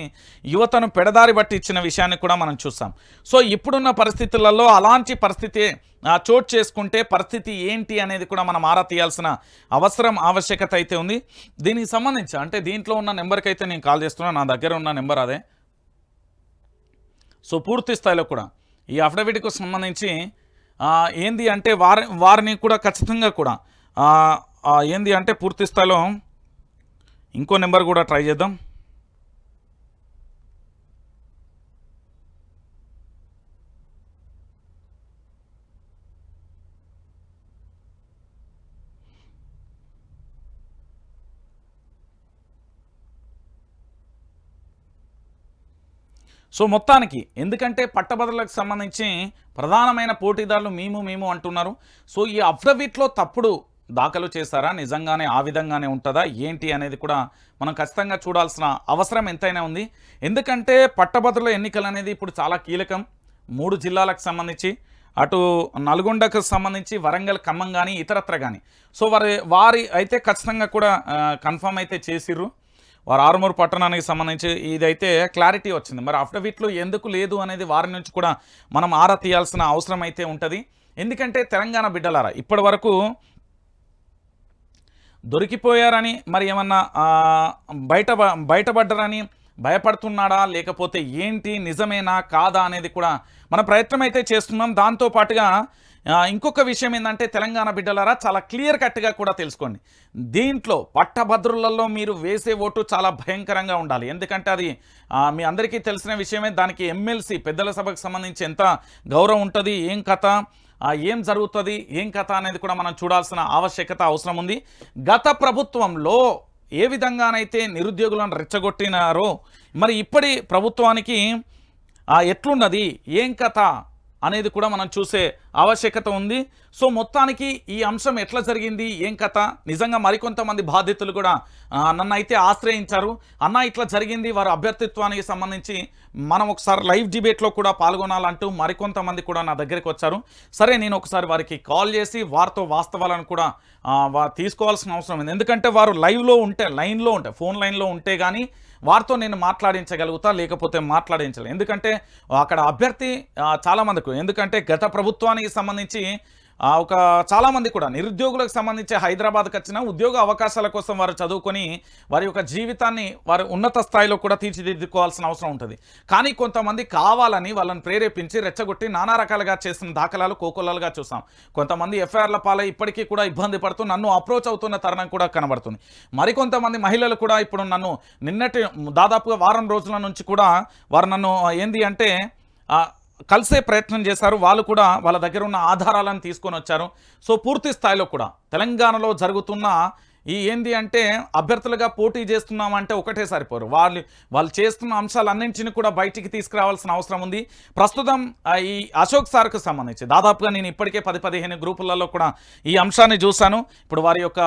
యువతను పెడదారి బట్టి ఇచ్చిన విషయాన్ని కూడా మనం చూసాం. సో ఇప్పుడున్న పరిస్థితులలో అలాంటి పరిస్థితి చోటు చేసుకుంటే పరిస్థితి ఏంటి అనేది కూడా మనం ఆరా తీయాల్సిన అవసరం ఆవశ్యకత అయితే ఉంది. దీనికి సంబంధించి అంటే దీంట్లో ఉన్న నెంబర్కి అయితే నేను కాల్ చేస్తున్నాను, నా దగ్గర ఉన్న నెంబర్ అదే. సో పూర్తి స్థాయిలో కూడా ఈ అఫిడవిట్కు సంబంధించి ఏంది అంటే వారిని కూడా ఖచ్చితంగా కూడా ఏంది అంటే పూర్తి స్థాయిలో ఇంకో నెంబర్ కూడా ట్రై చేద్దాం. సో మొత్తానికి ఎందుకంటే పట్టభద్రులకు సంబంధించి ప్రధానమైన పోటీదారులు మేము అంటున్నారు. సో ఈ అఫిడవిట్లో తప్పుడు దాఖలు చేశారా, నిజంగానే ఆ విధంగానే ఉంటుందా ఏంటి అనేది కూడా మనం ఖచ్చితంగా చూడాల్సిన అవసరం ఎంతైనా ఉంది. ఎందుకంటే పట్టభద్రుల ఎన్నికలు అనేది ఇప్పుడు చాలా కీలకం. 3 జిల్లాలకు సంబంధించి అటు నల్గొండకు సంబంధించి వరంగల్, ఖమ్మం కానీ ఇతరత్ర కానీ సో వారి అయితే ఖచ్చితంగా కూడా కన్ఫర్మ్ అయితే చేసిర్రు. వారు ఆరుమూరు పట్టణానికి సంబంధించి ఇదైతే క్లారిటీ వచ్చింది. మరి అఫిడవిట్లో ఎందుకు లేదు అనేది వారి నుంచి కూడా మనం ఆరా తీయాల్సిన అవసరం అయితే ఉంటుంది. ఎందుకంటే తెలంగాణ బిడ్డలారా ఇప్పటి వరకు దొరికిపోయారని మరి ఏమన్నా బయటపడ్డారని భయపడుతున్నాడా లేకపోతే ఏంటి, నిజమేనా కాదా అనేది కూడా మన ప్రయత్నం అయితే చేస్తున్నాం. దాంతోపాటుగా ఇంకొక విషయం ఏంటంటే తెలంగాణ బిడ్డలారా చాలా క్లియర్ కట్గా కూడా తెలుసుకోండి. దీంట్లో పట్టభద్రులలో మీరు వేసే ఓటు చాలా భయంకరంగా ఉండాలి. ఎందుకంటే అది మీ అందరికీ తెలిసిన విషయమే. దానికి ఎమ్మెల్సీ పెద్దల సభకు సంబంధించి ఎంత గౌరవం ఉంటుంది, ఏం కథ, ఏం జరుగుతుంది, ఏం కథ అనేది కూడా మనం చూడాల్సిన ఆవశ్యకత అవసరం ఉంది. గత ప్రభుత్వంలో ఏ విధంగానైతే నిరుద్యోగులను రెచ్చగొట్టినారో మరి ఇప్పటి ప్రభుత్వానికి ఎట్లున్నది, ఏం కథ అనేది కూడా మనం చూసే ఆవశ్యకత ఉంది. సో మొత్తానికి ఈ అంశం ఎట్లా జరిగింది, ఏం కథ, నిజంగా మరికొంతమంది బాధితులు కూడా నన్ను అయితే ఆశ్రయించారు. అన్న ఇట్లా జరిగింది, వారి అభ్యర్థిత్వానికి సంబంధించి మనం ఒకసారి లైవ్ డిబేట్లో కూడా పాల్గొనాలంటూ మరికొంతమంది కూడా నా దగ్గరికి వచ్చారు. సరే నేను ఒకసారి వారికి కాల్ చేసి వారితో వాస్తవాలను కూడా తీసుకోవాల్సిన అవసరం ఉంది. ఎందుకంటే వారు లైన్లో ఉంటే ఫోన్ లైన్లో ఉంటే కానీ వారితో నేను మాట్లాడించగలుగుతా, లేకపోతే మాట్లాడించలేదు. ఎందుకంటే అక్కడ అభ్యర్థి చాలామందికి, ఎందుకంటే గత ప్రభుత్వానికి సంబంధించి చాలామంది కూడా నిరుద్యోగులకు సంబంధించి హైదరాబాద్కి వచ్చిన ఉద్యోగ అవకాశాల కోసం వారు చదువుకొని వారి యొక్క జీవితాన్ని వారు ఉన్నత స్థాయిలో కూడా తీర్చిదిద్దుకోవాల్సిన అవసరం ఉంటుంది. కానీ కొంతమంది కావాలని వాళ్ళని ప్రేరేపించి రెచ్చగొట్టి నానా రకాలుగా చేసిన దాఖలాలు కోకొల్లలుగా చూసాం. కొంతమంది ఎఫ్ఐఆర్ల పాలై ఇప్పటికీ కూడా ఇబ్బంది పడుతూ నన్ను అప్రోచ్ అవుతున్న తరుణం కూడా కనబడుతుంది. మరికొంతమంది మహిళలు కూడా ఇప్పుడు నన్ను నిన్నటి దాదాపుగా వారం రోజుల నుంచి కూడా వారు నన్ను ఏంది అంటే కలిసే ప్రయత్నం చేశారు. వాళ్ళు కూడా వాళ్ళ దగ్గర ఉన్న ఆధారాలను తీసుకొని వచ్చారు. సో పూర్తి స్థాయిలో కూడా తెలంగాణలో జరుగుతున్న ఈ ఏంది అంటే అభ్యర్థులుగా పోటీ చేస్తున్నామంటే ఒకటే సరిపోరు. వాళ్ళు చేస్తున్న అంశాలన్నింటినీ కూడా బయటికి తీసుకురావాల్సిన అవసరం ఉంది. ప్రస్తుతం ఈ అశోక్ సార్కు సంబంధించి దాదాపుగా నేను ఇప్పటికే 10-15 గ్రూపులలో కూడా ఈ అంశాన్ని చూశాను. ఇప్పుడు వారి యొక్క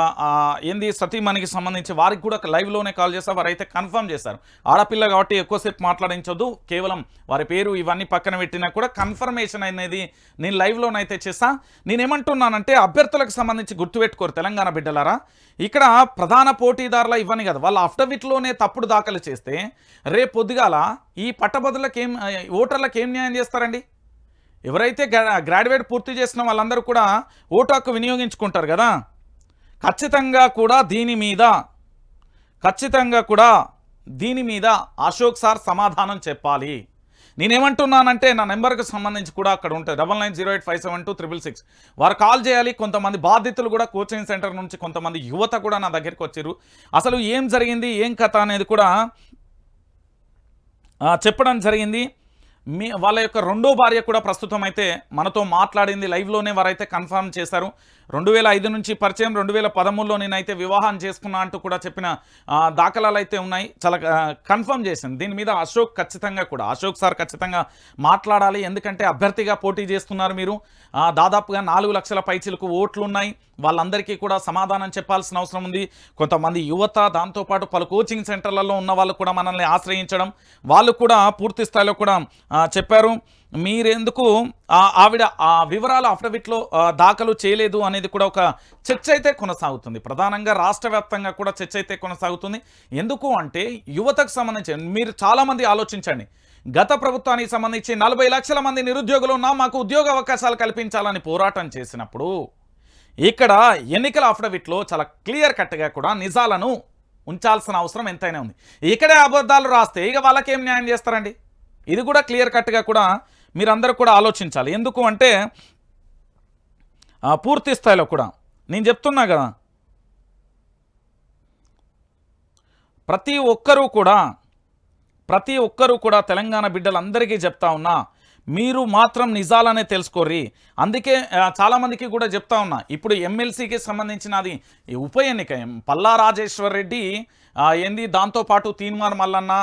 ఏంది సతీమణికి సంబంధించి వారికి కూడా లైవ్లోనే కాల్ చేశారు. వారైతే కన్ఫర్మ్ చేశారు, ఆడపిల్ల కాబట్టి ఎక్కువసేపు మాట్లాడించొద్దు, కేవలం వారి పేరు ఇవన్నీ పక్కన పెట్టినా కూడా కన్ఫర్మేషన్ అనేది నేను లైవ్లోనైతే చేశా. నేనేమంటున్నానంటే అభ్యర్థులకు సంబంధించి గుర్తుపెట్టుకోరు తెలంగాణ బిడ్డలారా, ఇక్కడ ప్రధాన పోటీదారుల ఇవ్వని కదా వాళ్ళ అఫిడవిట్లోనే తప్పుడు దాఖలు చేస్తే రేపు పొద్దుగాల ఈ పట్టభద్రులకు ఓటర్లకు ఏం న్యాయం చేస్తారండి? ఎవరైతే గ్రాడ్యుయేట్ పూర్తి చేసిన వాళ్ళందరూ కూడా ఓటు హక్కు వినియోగించుకుంటారు కదా. ఖచ్చితంగా కూడా దీని మీద అశోక్ సార్ సమాధానం చెప్పాలి. నేనేమంటున్నానంటే నా నెంబర్కి సంబంధించి కూడా అక్కడ ఉంటుంది 9908572666. వారు కాల్ చేయాలి. కొంతమంది బాధితులు కూడా కోచింగ్ సెంటర్ నుంచి కొంతమంది యువత కూడా నా దగ్గరికి వచ్చారు. అసలు ఏం జరిగింది, ఏం కథ అనేది కూడా చెప్పడం జరిగింది. వాళ్ళ యొక్క రెండో భార్య కూడా ప్రస్తుతం అయితే మనతో మాట్లాడింది లైవ్లోనే, వారైతే కన్ఫర్మ్ చేశారు. 2005 నుంచి పరిచయం, 2013లో నేనైతే వివాహం చేసుకున్నా అంటూ కూడా చెప్పిన దాఖలాలు అయితే ఉన్నాయి. చాలా కన్ఫర్మ్ చేసింది. దీని మీద అశోక్ సార్ ఖచ్చితంగా మాట్లాడాలి. ఎందుకంటే అభ్యర్థిగా పోటీ చేస్తున్నారు మీరు. దాదాపుగా 4 లక్షల పైచిలకు ఓట్లు ఉన్నాయి. వాళ్ళందరికీ కూడా సమాధానం చెప్పాల్సిన అవసరం ఉంది. కొంతమంది యువత, దాంతోపాటు పలు కోచింగ్ సెంటర్లలో ఉన్న వాళ్ళు కూడా మనల్ని ఆశ్రయించడం, వాళ్ళు కూడా పూర్తి స్థాయిలో కూడా చెప్పారు. మీరెందుకు ఆవిడ ఆ వివరాలు అఫిడవిట్లో దాఖలు చేయలేదు అనేది కూడా ఒక చర్చ అయితే కొనసాగుతుంది. ప్రధానంగా రాష్ట్ర వ్యాప్తంగా కూడా చర్చ అయితే కొనసాగుతుంది. ఎందుకు అంటే యువతకు సంబంధించి మీరు చాలామంది ఆలోచించండి. గత ప్రభుత్వానికి సంబంధించి 40 లక్షల మంది నిరుద్యోగులు ఉన్నా మాకు ఉద్యోగ అవకాశాలు కల్పించాలని పోరాటం చేసినప్పుడు ఇక్కడ ఎన్నికల అఫిడవిట్లో చాలా క్లియర్ కట్గా కూడా నిజాలను ఉంచాల్సిన అవసరం ఎంతైనా ఉంది. ఇక్కడే అబద్ధాలు రాస్తే ఇక వాళ్ళకేం న్యాయం చేస్తారండి? ఇది కూడా క్లియర్ కట్గా కూడా మీరందరూ కూడా ఆలోచించాలి. ఎందుకు అంటే పూర్తి స్థాయిలో కూడా నేను చెప్తున్నా కదా, ప్రతి ఒక్కరూ కూడా తెలంగాణ బిడ్డలందరికీ చెప్తా ఉన్నా, మీరు మాత్రం నిజాలనే తెలుసుకోర్రి. అందుకే చాలామందికి కూడా చెప్తా ఉన్నా, ఇప్పుడు ఎమ్మెల్సీకి సంబంధించినది ఉప ఎన్నిక పల్లా రాజేశ్వర్ రెడ్డి ఏంది, దాంతోపాటు తీన్మార్ మల్లన్న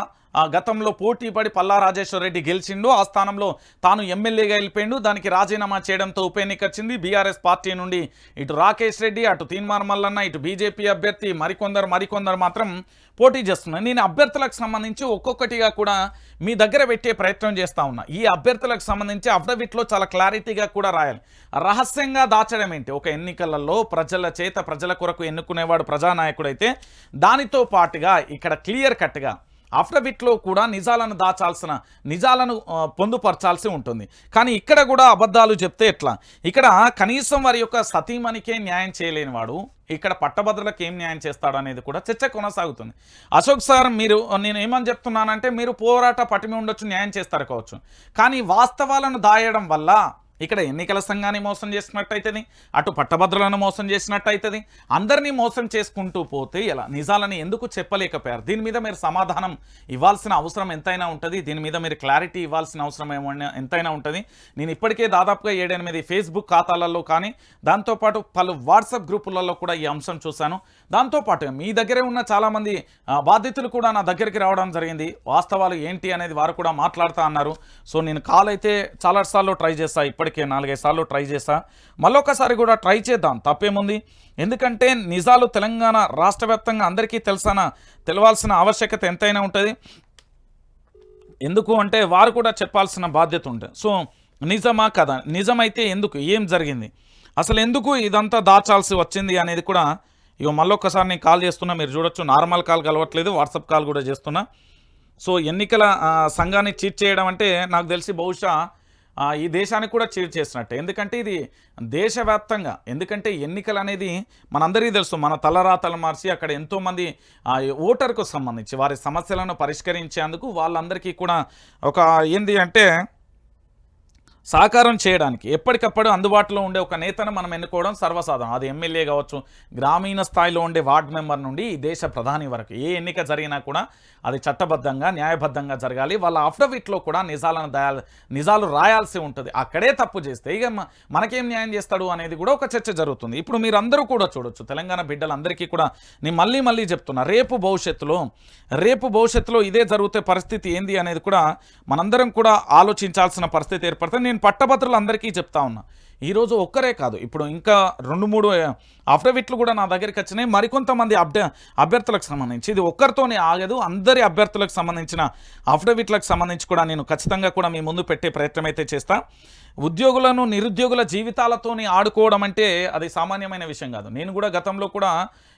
గతంలో పోటీ పడి పల్లా రాజేశ్వర్ రెడ్డి గెలిచిండు. ఆ స్థానంలో తాను ఎమ్మెల్యేగా వెళ్ళిపోయిండు. దానికి రాజీనామా చేయడంతో ఉప ఎన్నిక వచ్చింది. బీఆర్ఎస్ పార్టీ నుండి ఇటు రాకేష్ రెడ్డి, అటు తీన్మార్ మల్లన్న, ఇటు బీజేపీ అభ్యర్థి మరికొందరు మాత్రం పోటీ చేస్తున్నారు. నేను అభ్యర్థులకు సంబంధించి ఒక్కొక్కటిగా కూడా మీ దగ్గర పెట్టే ప్రయత్నం చేస్తూ ఉన్నా. ఈ అభ్యర్థులకు సంబంధించి అఫిడవిట్లో చాలా క్లారిటీగా కూడా రాయాలి. రహస్యంగా దాచడం ఏంటి? ఒక ఎన్నికలలో ప్రజల కొరకు ఎన్నుకునేవాడు ప్రజానాయకుడు అయితే దానితో పాటుగా ఇక్కడ క్లియర్ కట్గా అఫిడవిట్లో కూడా నిజాలను పొందుపరచాల్సి ఉంటుంది. కానీ ఇక్కడ కూడా అబద్ధాలు చెప్తే ఎట్లా? ఇక్కడ కనీసం వారి యొక్క సతీమణికే న్యాయం చేయలేని వాడు ఇక్కడ పట్టభద్రులకు ఏం న్యాయం చేస్తాడు అనేది కూడా చర్చ కొనసాగుతుంది. అశోక్ సార్, నేను ఏమని చెప్తున్నానంటే, మీరు పోరాట పటిమి ఉండొచ్చు, న్యాయం చేస్తారు కావచ్చు, కానీ వాస్తవాలను దాయడం వల్ల ఇక్కడ ఎన్నికల సంఘాన్ని మోసం చేసినట్టయితుంది, అటు పట్టభద్రులను మోసం చేసినట్టయితుంది. అందరినీ మోసం చేసుకుంటూ పోతే ఎలా? నిజాలని ఎందుకు చెప్పలేకపోయారు? దీని మీద మీరు సమాధానం ఇవ్వాల్సిన అవసరం ఎంతైనా ఉంటుంది. దీని మీద మీరు క్లారిటీ ఇవ్వాల్సిన అవసరం ఎంతైనా ఉంటుంది. నేను ఇప్పటికే దాదాపుగా 7-8 ఫేస్బుక్ ఖాతాలలో కానీ దాంతోపాటు పలు వాట్సాప్ గ్రూపులలో కూడా ఈ అంశం చూశాను. దాంతోపాటు మీ దగ్గరే ఉన్న చాలామంది బాధితులు కూడా నా దగ్గరికి రావడం జరిగింది. వాస్తవాలు ఏంటి అనేది వారు కూడా మాట్లాడుతూ అన్నారు. సో నేను కాల్ అయితే చాలాసార్లు ట్రై చేస్తాను, ఇప్పటికే 4-5 సార్లు ట్రై చేశా. మళ్ళొకసారి కూడా ట్రై చేద్దాం, తప్పేముంది. ఎందుకంటే నిజాలు తెలంగాణ రాష్ట్ర వ్యాప్తంగా అందరికీ తెలవాల్సిన ఆవశ్యకత ఎంతైనా ఉంటుంది. ఎందుకు అంటే వారు కూడా చెప్పాల్సిన బాధ్యత ఉంటుంది. సో నిజమా కదా, నిజమైతే ఎందుకు, ఏం జరిగింది, అసలు ఎందుకు ఇదంతా దాచాల్సి వచ్చింది అనేది కూడా ఇక మళ్ళొక్కసారి నేను కాల్ చేస్తున్నా. మీరు చూడొచ్చు, నార్మల్ కాల్ కలవట్లేదు, వాట్సాప్ కాల్ కూడా చేస్తున్నా. సో ఎన్నికల సంఘాన్ని చీట్ చేయడం అంటే నాకు తెలిసి బహుశా ఈ దేశానికి కూడా చీట్ చేసినట్టే. ఎందుకంటే ఇది దేశవ్యాప్తంగా, ఎందుకంటే ఎన్నికలు అనేది మనందరికీ తెలుసు, మన తలరాతలు మార్చి అక్కడ ఎంతోమంది ఓటర్కు సంబంధించి వారి సమస్యలను పరిష్కరించేందుకు వాళ్ళందరికీ కూడా ఒక ఏంది అంటే సహకారం చేయడానికి ఎప్పటికప్పుడు అందుబాటులో ఉండే ఒక నేతను మనం ఎన్నుకోవడం సర్వసాధారణం. అది ఎమ్మెల్యే కావచ్చు, గ్రామీణ స్థాయిలో ఉండే వార్డు మెంబర్ నుండి ఈ దేశ ప్రధాని వరకు ఏ ఎన్నిక జరిగినా కూడా అది చట్టబద్ధంగా న్యాయబద్ధంగా జరగాలి. వాళ్ళ అఫిడవిట్లో కూడా నిజాలు రాయాల్సి ఉంటుంది. అక్కడే తప్పు చేస్తే ఇక మనకేం న్యాయం చేస్తాడు అనేది కూడా ఒక చర్చ జరుగుతుంది. ఇప్పుడు మీరందరూ కూడా చూడొచ్చు, తెలంగాణ బిడ్డలందరికీ కూడా నేను మళ్ళీ చెప్తున్నా, రేపు భవిష్యత్తులో ఇదే జరిగితే పరిస్థితి ఏంది అనేది కూడా మనందరం కూడా ఆలోచించాల్సిన పరిస్థితి ఏర్పడుతుంది. నేను పట్టభద్రులందరికీ చెప్తా ఉన్నా, ఈరోజు ఒక్కరే కాదు, ఇప్పుడు ఇంకా 2-3 అఫిడవిట్లు కూడా నా దగ్గరికి వచ్చినాయి. మరికొంతమంది అభ్యర్థులకు సంబంధించి, ఇది ఒక్కరితోనే ఆగదు, అందరి అభ్యర్థులకు సంబంధించిన అఫిడవిట్లకు సంబంధించి కూడా నేను ఖచ్చితంగా కూడా మీ ముందు పెట్టే ప్రయత్నం అయితే చేస్తా. ఉద్యోగులను నిరుద్యోగుల జీవితాలతోని ఆడుకోవడం అంటే అది సామాన్యమైన విషయం కాదు. నేను కూడా గతంలో కూడా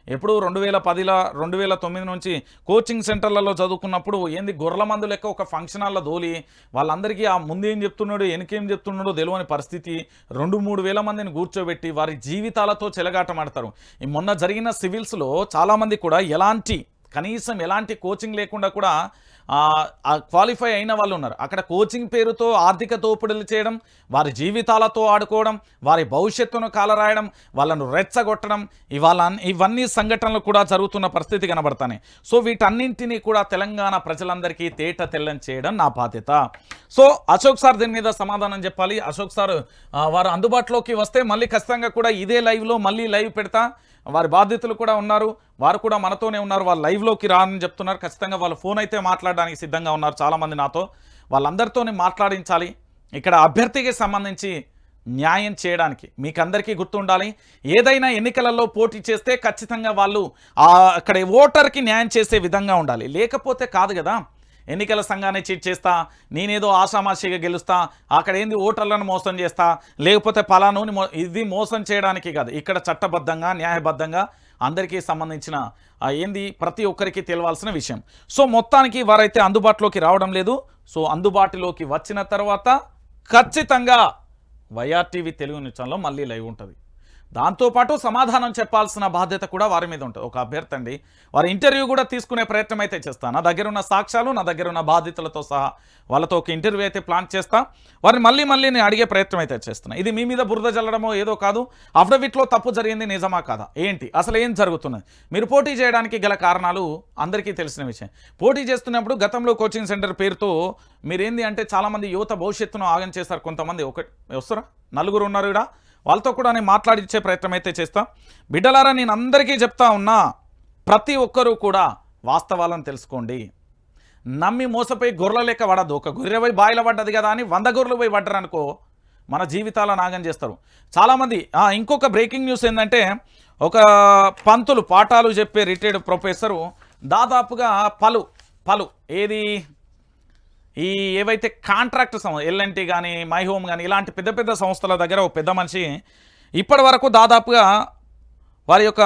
ఎప్పుడు 2009 నుంచి కోచింగ్ సెంటర్లలో చదువుకున్నప్పుడు ఏంది గొర్రెల మందు లెక్క ఒక ఫంక్షన్ హాల్లో దోలి వాళ్ళందరికీ ఆ ముందేం చెప్తున్నాడు వెనకేం చెప్తున్నాడో తెలియని పరిస్థితి, 2-3 వేల మందిని కూర్చోబెట్టి వారి జీవితాలతో చెలగాటమాడతారు. మొన్న జరిగిన సివిల్స్లో చాలామంది కూడా ఎలాంటి కనీసం ఎలాంటి కోచింగ్ లేకుండా కూడా క్వాలిఫై అయిన వాళ్ళు ఉన్నారు. అక్కడ కోచింగ్ పేరుతో ఆర్థిక దోపిడీలు చేయడం, వారి జీవితాలతో ఆడుకోవడం, వారి భవిష్యత్తును కాలరాయడం, వాళ్ళను రెచ్చగొట్టడం, ఇవన్నీ సంఘటనలు కూడా జరుగుతున్న పరిస్థితి కనబడతాయి. సో వీటన్నింటినీ కూడా తెలంగాణ ప్రజలందరికీ తేట తెల్లం చేయడం నా బాధ్యత. సో అశోక్ సార్ దీని మీద సమాధానం చెప్పాలి. అశోక్ సార్ వారు అందుబాటులోకి వస్తే మళ్ళీ ఖచ్చితంగా కూడా ఇదే లైవ్లో మళ్ళీ లైవ్ పెడతా. వారి బాధ్యతలు కూడా ఉన్నారు, వారు కూడా మనతోనే ఉన్నారు. వాళ్ళు లైవ్లోకి రాని చెప్తున్నారు. ఖచ్చితంగా వాళ్ళు ఫోన్ అయితే మాట్లాడడానికి సిద్ధంగా ఉన్నారు చాలామంది నాతో. వాళ్ళందరితోనే మాట్లాడించాలి. ఇక్కడ అభ్యర్థికి సంబంధించి న్యాయం చేయడానికి మీకు అందరికీ గుర్తుండాలి. ఏదైనా ఎన్నికలలో పోటీ చేస్తే ఖచ్చితంగా వాళ్ళు అక్కడ ఓటర్కి న్యాయం చేసే విధంగా ఉండాలి. లేకపోతే కాదు కదా. ఎన్నికల సంఘాన్ని చీట్ చేస్తా, నేనేదో ఆషామాషిగా గెలుస్తా, అక్కడ ఏంది ఓటర్లను మోసం చేస్తా, లేకపోతే పలానోని ఇది మోసం చేయడానికి కాదు. ఇక్కడ చట్టబద్ధంగా న్యాయబద్ధంగా అందరికీ సంబంధించిన ఏంది ప్రతి ఒక్కరికి తెలవాల్సిన విషయం. సో మొత్తానికి వారైతే అందుబాటులోకి రావడం లేదు. సో అందుబాటులోకి వచ్చిన తర్వాత ఖచ్చితంగా వైఆర్టీవీ తెలుగు న్యూస్లో మళ్ళీ లైవ్ ఉంటుంది. దాంతోపాటు సమాధానం చెప్పాల్సిన బాధ్యత కూడా వారి మీద ఉంటుంది. ఒక అభ్యర్థి అండి, వారి ఇంటర్వ్యూ కూడా తీసుకునే ప్రయత్నం అయితే చేస్తాను. నా దగ్గర ఉన్న సాక్ష్యాలు, నా దగ్గర ఉన్న బాధ్యతలతో సహా వాళ్ళతో ఒక ఇంటర్వ్యూ అయితే ప్లాన్ చేస్తా. వారిని మళ్ళీ నేను అడిగే ప్రయత్నం అయితే చేస్తున్నాను. ఇది మీ మీద బురద జల్లడమో ఏదో కాదు. అఫిడవిట్లో తప్పు జరిగింది నిజమా కాదా, ఏంటి అసలు ఏం జరుగుతున్నది, మీరు పోటీ చేయడానికి గల కారణాలు అందరికీ తెలిసిన విషయం. పోటీ చేస్తున్నప్పుడు గతంలో కోచింగ్ సెంటర్ పేరుతో మీరేంది అంటే చాలామంది యువత భవిష్యత్తును ఆగం చేస్తారు. కొంతమంది వస్తారా, నలుగురు ఉన్నారు ఇక్కడ, వాళ్ళతో కూడా నేను మాట్లాడించే ప్రయత్నం అయితే చేస్తా. బిడ్డలారా, నేను అందరికీ చెప్తా ఉన్నా, ప్రతి ఒక్కరూ కూడా వాస్తవాలను తెలుసుకోండి. నమ్మి మోసపోయి గొర్రెల లెక్క పడద్దు. ఒక గొర్రె పోయి బాయిల పడ్డది కదా అని 100 గొర్రెలు పోయి పడ్డరు అనుకో, మన జీవితాలను నాగం చేస్తారు చాలామంది. ఇంకొక బ్రేకింగ్ న్యూస్ ఏంటంటే, ఒక పంతులు పాఠాలు చెప్పే రిటైర్డ్ ప్రొఫెసరు దాదాపుగా పలు ఏది ఈ ఏవైతే కాంట్రాక్ట్ ఎల్ఎన్టీ కానీ మై హోమ్ కానీ ఇలాంటి పెద్ద పెద్ద సంస్థల దగ్గర ఒక పెద్ద మనిషి ఇప్పటి వరకు దాదాపుగా వారి యొక్క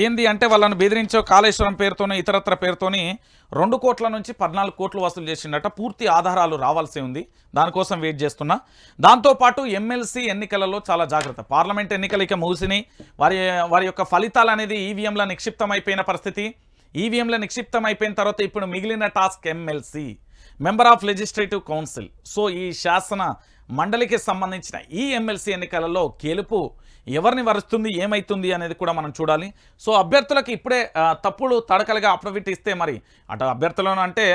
ఏంది అంటే వాళ్ళని బెదిరించే కాళేశ్వరం పేరుతోని ఇతరత్ర పేరుతోని 2 కోట్ల నుంచి 14 కోట్లు వసూలు చేసిండట. పూర్తి ఆధారాలు రావాల్సి ఉంది, దానికోసం వెయిట్ చేస్తున్నా. దాంతోపాటు ఎమ్మెల్సీ ఎన్నికలలో చాలా జాగ్రత్త. పార్లమెంట్ ఎన్నికలు ఇక ముగిసినాయి. వారి యొక్క ఫలితాలు అనేది ఈవీఎంల నిక్షిప్తం అయిపోయిన పరిస్థితి. ఈవీఎంల నిక్షిప్తం అయిపోయిన తర్వాత ఇప్పుడు మిగిలిన task MLC, member of legislative council. So ఈ శాసన మండలికి సంబంధించిన ఈ ఎమ్మెల్సీ ఎన్నికలలో గెలుపు ఎవరిని వరుస్తుంది, ఏమైతుంది అనేది కూడా మనం చూడాలి. సో అభ్యర్థులకు ఇప్పుడే తప్పుడు తడకలుగా అఫిడవిట్ ఇస్తే మరి అటు అభ్యర్థులను అంటే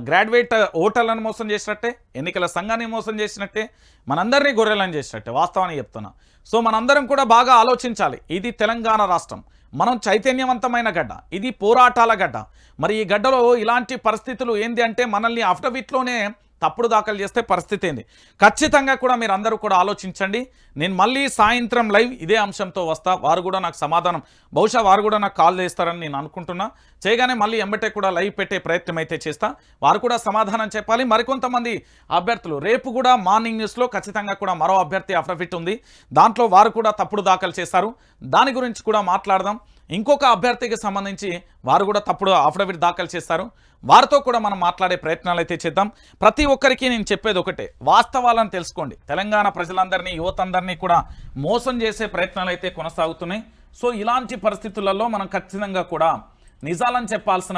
గ్రాడ్యుయేట్ ఓటర్లను మోసం చేసినట్టే, ఎన్నికల సంఘాన్ని మోసం చేసినట్టే, మనందరినీ గొర్రెలను చేసినట్టే వాస్తవాన్ని చెప్తున్నా. సో మనందరం కూడా బాగా ఆలోచించాలి. ఇది తెలంగాణ రాష్ట్రం, మనం చైతన్యవంతమైన గడ్డ, ఇది పోరాటాల గడ్డ. మరి ఈ గడ్డలో ఇలాంటి పరిస్థితులు ఏంది అంటే మనల్ని అఫిడవిట్లోనే తప్పుడు దాఖలు చేస్తే పరిస్థితి ఏంది, ఖచ్చితంగా కూడా మీరు అందరూ కూడా ఆలోచించండి. నేను మళ్ళీ సాయంత్రం లైవ్ ఇదే అంశంతో వస్తా. వారు కూడా నాకు సమాధానం, బహుశా వారు కూడా నాకు కాల్ చేస్తారని నేను అనుకుంటున్నా. చేయగానే మళ్ళీ ఎంబటే కూడా లైవ్ పెట్టే ప్రయత్నం అయితే చేస్తా. వారు కూడా సమాధానం చెప్పాలి. మరికొంతమంది అభ్యర్థులు రేపు కూడా మార్నింగ్ న్యూస్లో ఖచ్చితంగా కూడా మరో అభ్యర్థి అఫిడవిట్ ఉంది, దాంట్లో వారు కూడా తప్పుడు దాఖలు చేశారు, దాని గురించి కూడా మాట్లాడదాం. ఇంకొక అభ్యర్థికి సంబంధించి వారు కూడా తప్పుడు అఫిడవిట్ దాఖలు చేస్తారు, వారితో కూడా మనం మాట్లాడే ప్రయత్నాలు అయితే చేద్దాం. ప్రతి ఒక్కరికి నేను చెప్పేది ఒకటే, వాస్తవాలను తెలుసుకోండి. తెలంగాణ ప్రజలందరినీ, యువతందరినీ కూడా మోసం చేసే ప్రయత్నాలు అయితే కొనసాగుతున్నాయి. సో ఇలాంటి పరిస్థితులలో మనం ఖచ్చితంగా కూడా నిజాలను చెప్పాల్సిన